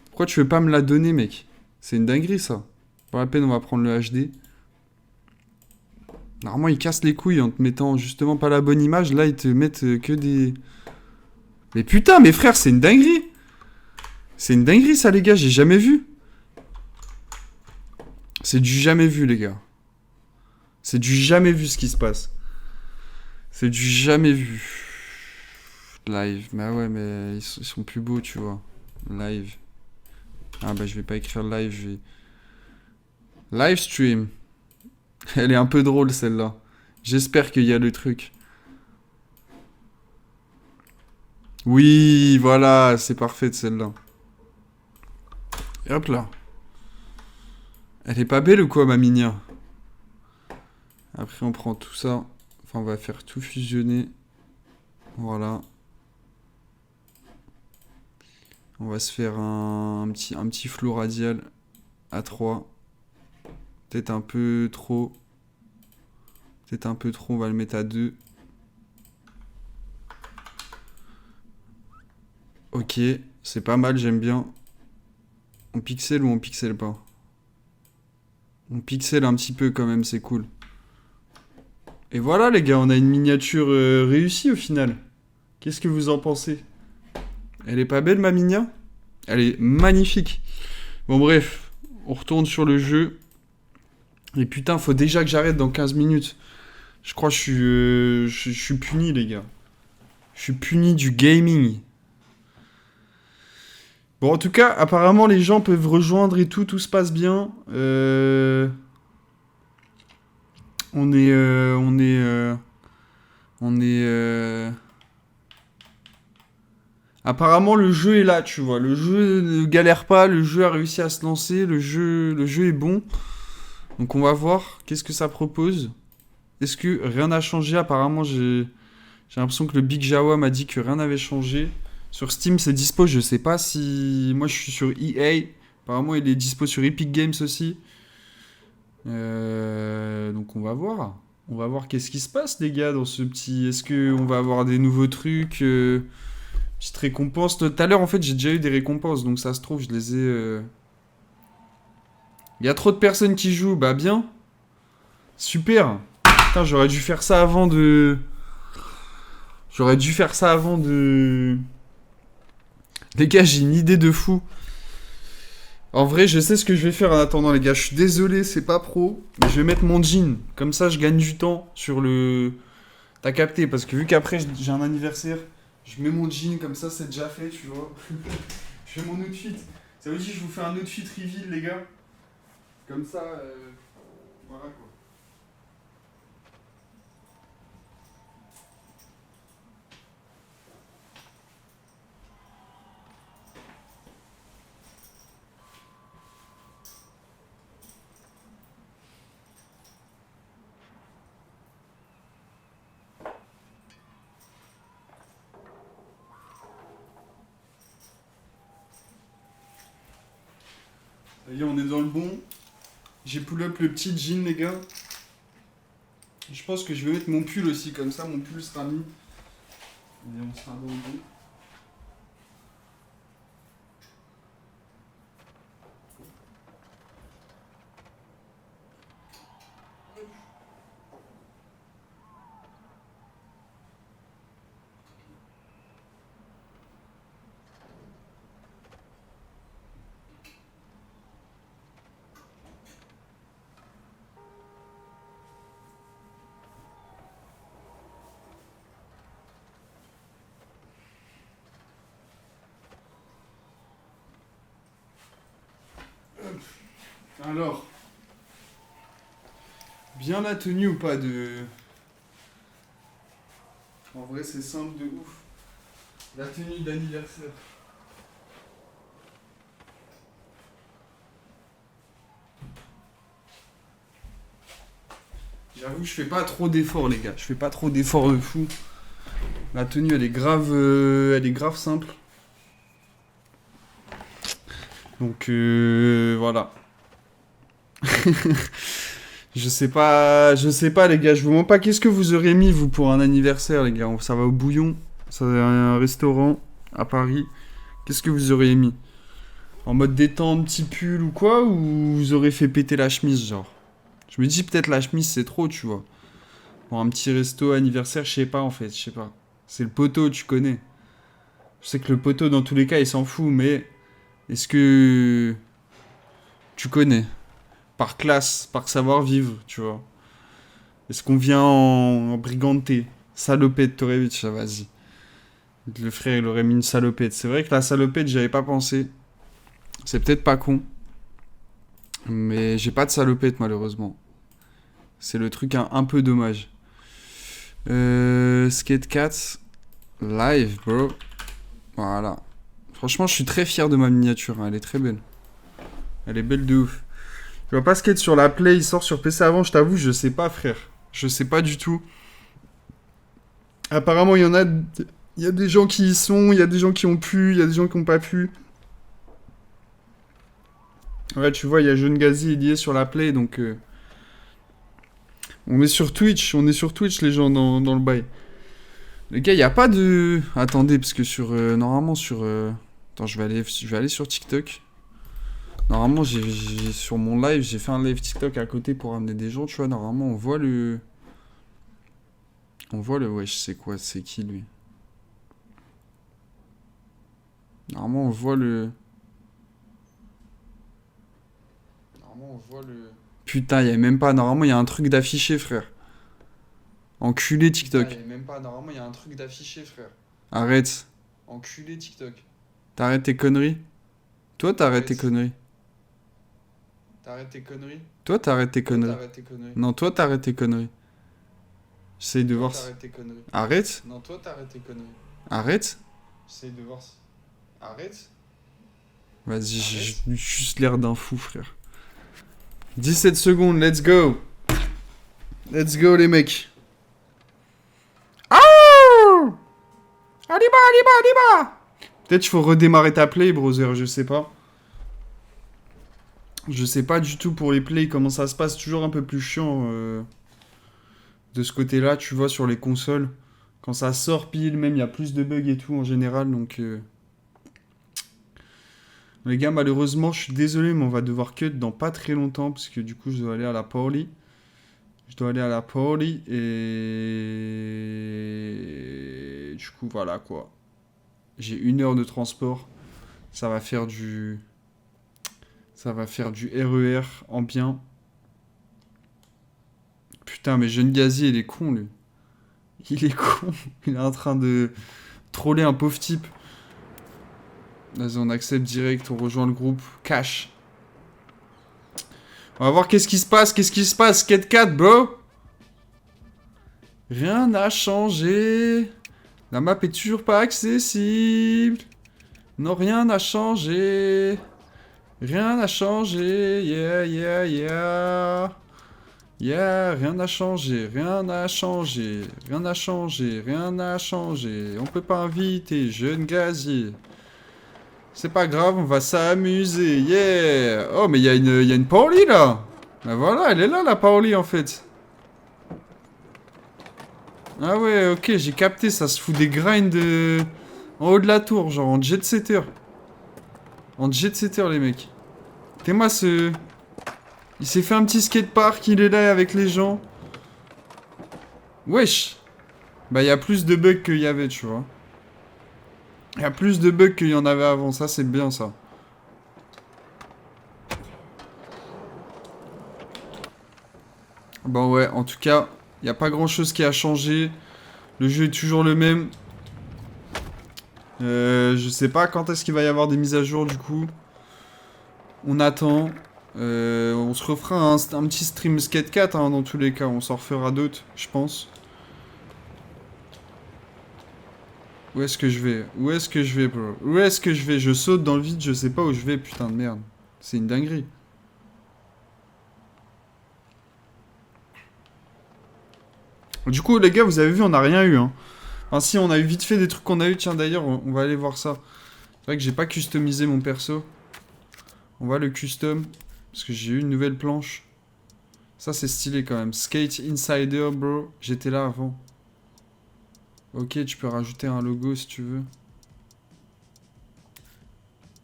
Pourquoi tu veux pas me la donner, mec? C'est une dinguerie, ça. Pour la peine, on va prendre le HD. Normalement, ils cassent les couilles en te mettant justement pas la bonne image. Là, ils te mettent que des... Mais putain, mes frères, c'est une dinguerie. C'est une dinguerie, ça, les gars. J'ai jamais vu. C'est du jamais vu, les gars. C'est du jamais vu, ce qui se passe. C'est du jamais vu. Live. Bah ouais, mais ils sont plus beaux, tu vois. Live. Ah bah, je vais pas écrire live, je vais... Live stream. Elle est un peu drôle, celle-là. J'espère qu'il y a le truc. Oui, voilà, c'est parfait, celle-là. Et hop là. Elle est pas belle ou quoi, ma minia? Après, on prend tout ça. Enfin, on va faire tout fusionner. Voilà. On va se faire un petit flow radial à 3. Peut-être un peu trop. Peut-être un peu trop, on va le mettre à 2. Ok, c'est pas mal, j'aime bien. On pixel ou on pixel pas? On pixel un petit peu quand même, c'est cool. Et voilà les gars, on a une miniature réussie au final. Qu'est-ce que vous en pensez? Elle est pas belle, ma Minia? Elle est magnifique. Bon, bref. On retourne sur le jeu. Et putain, faut déjà que j'arrête dans 15 minutes. Je crois que je suis puni, les gars. Je suis puni du gaming. Bon, en tout cas, apparemment, les gens peuvent rejoindre et tout se passe bien. On est... Apparemment, le jeu est là, tu vois. Le jeu ne galère pas, le jeu a réussi à se lancer, le jeu est bon. Donc on va voir qu'est-ce que ça propose. Est-ce que rien n'a changé? Apparemment, j'ai l'impression que le Big Jawa m'a dit que rien n'avait changé. Sur Steam, c'est dispo, je sais pas si... Moi, je suis sur EA. Apparemment, il est dispo sur Epic Games aussi. Donc on va voir. On va voir qu'est-ce qui se passe, les gars, dans ce petit... Est-ce qu'on va avoir des nouveaux trucs petite récompense. Tout à l'heure, en fait, j'ai déjà eu des récompenses. Donc ça se trouve, je les ai... Il y a trop de personnes qui jouent. Bah bien. Super. Putain, j'aurais dû faire ça avant de... Les gars, j'ai une idée de fou. En vrai, je sais ce que je vais faire en attendant, les gars. Je suis désolé, c'est pas pro. Mais je vais mettre mon jean. Comme ça, je gagne du temps sur le... T'as capté, parce que vu qu'après, j'ai un anniversaire, je mets mon jean, comme ça, c'est déjà fait, tu vois. Je fais mon outfit. Ça veut dire que je vous fais un outfit reveal, les gars. Comme ça, voilà, quoi. Ça y est, on est dans le bon. J'ai pull up le petit jean, les gars. Je pense que je vais mettre mon pull aussi, comme ça mon pull sera mis. Et on sera dans le bon. Alors, bien la tenue ou pas de... En vrai, c'est simple de ouf. La tenue d'anniversaire. J'avoue, je fais pas trop d'efforts, les gars. Je fais pas trop d'efforts de fou. La tenue, elle est grave simple. Donc, voilà. Je sais pas, les gars. Je vous demande pas qu'est-ce que vous aurez mis, vous, pour un anniversaire, les gars. Ça va au bouillon. Ça va un restaurant à Paris. Qu'est-ce que vous auriez mis? En mode détente, petit pull ou quoi? Ou vous aurez fait péter la chemise, genre? Je me dis, peut-être la chemise, c'est trop, tu vois. Pour un petit resto anniversaire, je sais pas, en fait. Je sais pas. C'est le poteau, tu connais. Je sais que le poteau, dans tous les cas, il s'en fout, mais... Est-ce que... Tu connais? Par classe, par savoir-vivre, tu vois. Est-ce qu'on vient en briganté? Salopette, t'aurais vu, ça, vas-y. Le frère, il aurait mis une salopette. C'est vrai que la salopette, j'y avais pas pensé. C'est peut-être pas con. Mais j'ai pas de salopette, malheureusement. C'est le truc un peu dommage. Skate Cats. Live, bro. Voilà. Franchement, je suis très fier de ma miniature. Hein. Elle est très belle. Elle est belle de ouf. Je vois pas Skate sur la Play. Il sort sur PC avant. Je t'avoue, je sais pas, frère. Je sais pas du tout. Apparemment, il y en a... Il y a des gens qui y sont. Il y a des gens qui ont pu. Il y a des gens qui ont pas pu. Ouais, tu vois, il y a Jeune Gazi, il y est sur la Play. Donc... On est sur Twitch. On est sur Twitch, les gens, dans le bail. Les gars, il n'y a pas de... Attendez, parce que sur... normalement, sur... Attends, je vais aller sur TikTok. Normalement, sur mon live, j'ai fait un live TikTok à côté pour amener des gens, tu vois. Normalement, on voit le... Ouais, je sais quoi, c'est qui, lui? Normalement, on voit le... Normalement, on voit le... Putain, il y a même pas... Normalement, il y a un truc d'affiché, frère. Enculé, TikTok. Putain, y a même pas, normalement, il y a un truc d'affiché, frère. Arrête. Enculé TikTok. T'arrêtes tes conneries. Toi, t'arrêtes tes Arrête. conneries. T'arrêtes tes conneries. Toi, t'arrêtes tes Toi, conneries. t'arrêtes tes conneries. Non, toi, t'arrêtes tes conneries. J'essaye de Toi, voir... si- t'arrêtes tes conneries. Arrête. Non, toi, t'arrêtes tes conneries. Arrête. J'essaye de voir si... Arrête. Vas-y, j'ai Arrête. juste l'air d'un fou, frère. 17 secondes, let's go. Let's go, les mecs. Ah, Aliba, Aliba, Aliba. Peut-être qu'il faut redémarrer ta play, brother, je sais pas. Je sais pas du tout pour les plays comment ça se passe. Toujours un peu plus chiant de ce côté-là, tu vois, sur les consoles. Quand ça sort pile, même, il y a plus de bugs et tout en général, donc... Les gars, malheureusement, je suis désolé, mais on va devoir cut dans pas très longtemps, parce que du coup, je dois aller à la party. Je dois aller à la party, et... Du coup, voilà, quoi. J'ai 1 heure de transport. Ça va faire du... Ça va faire du RER en bien. Putain, mais Jeune Gazi, il est con, lui. Il est con. Il est en train de troller un pauvre type. Vas-y, on accepte direct, on rejoint le groupe. Cash. On va voir qu'est-ce qui se passe, Skate 4, bro. Rien n'a changé. La map est toujours pas accessible. Non, rien n'a changé. Rien n'a changé. Yeah, yeah, yeah. Yeah, rien n'a changé, rien n'a changé. Rien n'a changé, rien n'a changé. On peut pas inviter Jeune Gazier. C'est pas grave, on va s'amuser, yeah. Oh, mais il y a une Paoli, là. Bah voilà, elle est là, la Paoli, en fait. Ah ouais, ok, j'ai capté, ça se fout des grinds en haut de la tour, genre en jet-setter. En jet-setter, les mecs. T'es-moi ce... Il s'est fait un petit skatepark, il est là avec les gens. Wesh. Bah, il y a plus de bugs qu'il y avait, tu vois. Il y a plus de bugs qu'il y en avait avant, ça c'est bien ça. Bon ouais, en tout cas, il n'y a pas grand chose qui a changé. Le jeu est toujours le même. Je sais pas quand est-ce qu'il va y avoir des mises à jour du coup. On attend. On se refera un petit stream Skate 4 hein, dans tous les cas. On s'en refera d'autres, je pense. Où est-ce que je vais? Où est-ce que je vais, bro? Où est-ce que je vais? Je saute dans le vide, je sais pas où je vais, putain de merde. C'est une dinguerie. Du coup, les gars, vous avez vu, on n'a rien eu, hein. Enfin, si, on a eu vite fait des trucs qu'on a eu. Tiens, d'ailleurs, on va aller voir ça. C'est vrai que j'ai pas customisé mon perso. On va le custom. Parce que j'ai eu une nouvelle planche. Ça, c'est stylé quand même. Skate Insider, bro. J'étais là avant. Ok, tu peux rajouter un logo si tu veux.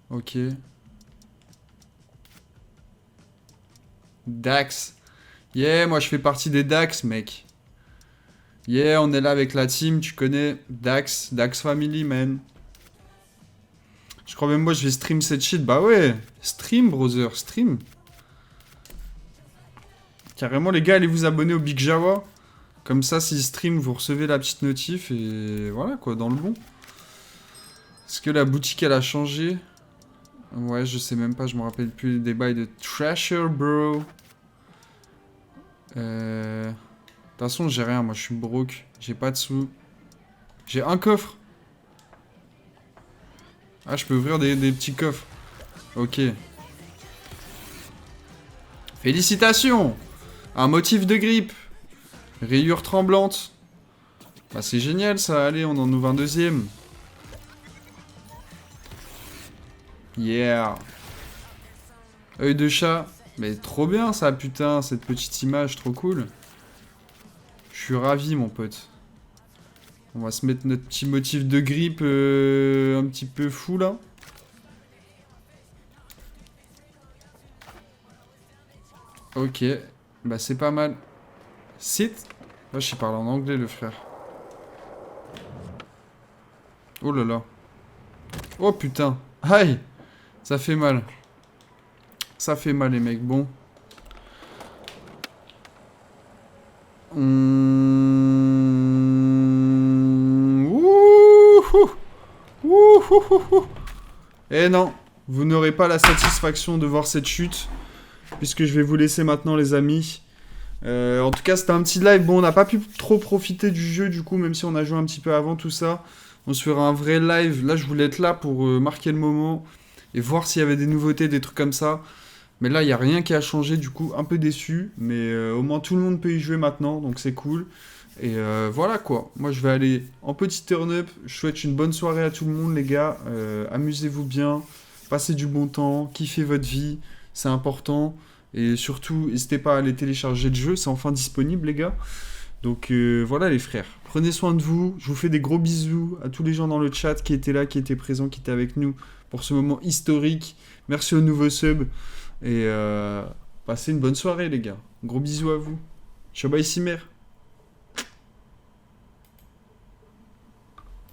Ok. Dax. Yeah, moi je fais partie des Dax, mec. Yeah, on est là avec la team, tu connais. Dax, Dax Family, man. Je crois même moi je vais stream cette shit. Bah ouais, stream, brother, stream. Carrément, les gars, allez vous abonner au Big Jawa. Comme ça, s'il stream, vous recevez la petite notif et voilà quoi, dans le bon. Est-ce que la boutique elle a changé? Ouais, je sais même pas, je me rappelle plus des bails de Trasher, bro. De toute façon, j'ai rien, moi je suis broke. J'ai pas de sous. J'ai un coffre. Ah, je peux ouvrir des petits coffres. Ok. Félicitations! Un motif de grippe. Rayure tremblante. Bah c'est génial ça, allez, on en ouvre un deuxième. Yeah. Œil de chat. Mais trop bien ça, putain, cette petite image, trop cool. Je suis ravi, mon pote. On va se mettre notre petit motif de grippe un petit peu fou, là. Ok. Bah, c'est pas mal. Sit. Vache, il parle en anglais, le frère. Oh là là. Oh, putain. Aïe! Ça fait mal. Ça fait mal, les mecs. Bon. Wouhou! Wouhouhouhou! Eh non, vous n'aurez pas la satisfaction de voir cette chute, puisque je vais vous laisser maintenant, les amis. En tout cas, c'était un petit live. Bon, on n'a pas pu trop profiter du jeu, du coup, même si on a joué un petit peu avant tout ça. On se fera un vrai live. Là, je voulais être là pour marquer le moment et voir s'il y avait des nouveautés, des trucs comme ça. Mais là, il n'y a rien qui a changé, du coup, un peu déçu. Mais au moins, tout le monde peut y jouer maintenant, donc c'est cool. Et voilà, quoi. Moi, je vais aller en petit turn-up. Je souhaite une bonne soirée à tout le monde, les gars. Amusez-vous bien. Passez du bon temps. Kiffez votre vie. C'est important. Et surtout, n'hésitez pas à aller télécharger le jeu. C'est enfin disponible, les gars. Donc voilà, les frères. Prenez soin de vous. Je vous fais des gros bisous à tous les gens dans le chat qui étaient là, qui étaient présents, qui étaient avec nous pour ce moment historique. Merci aux nouveaux subs. Et passez une bonne soirée, les gars. Gros bisous à vous. Ciao, bye, Cimer.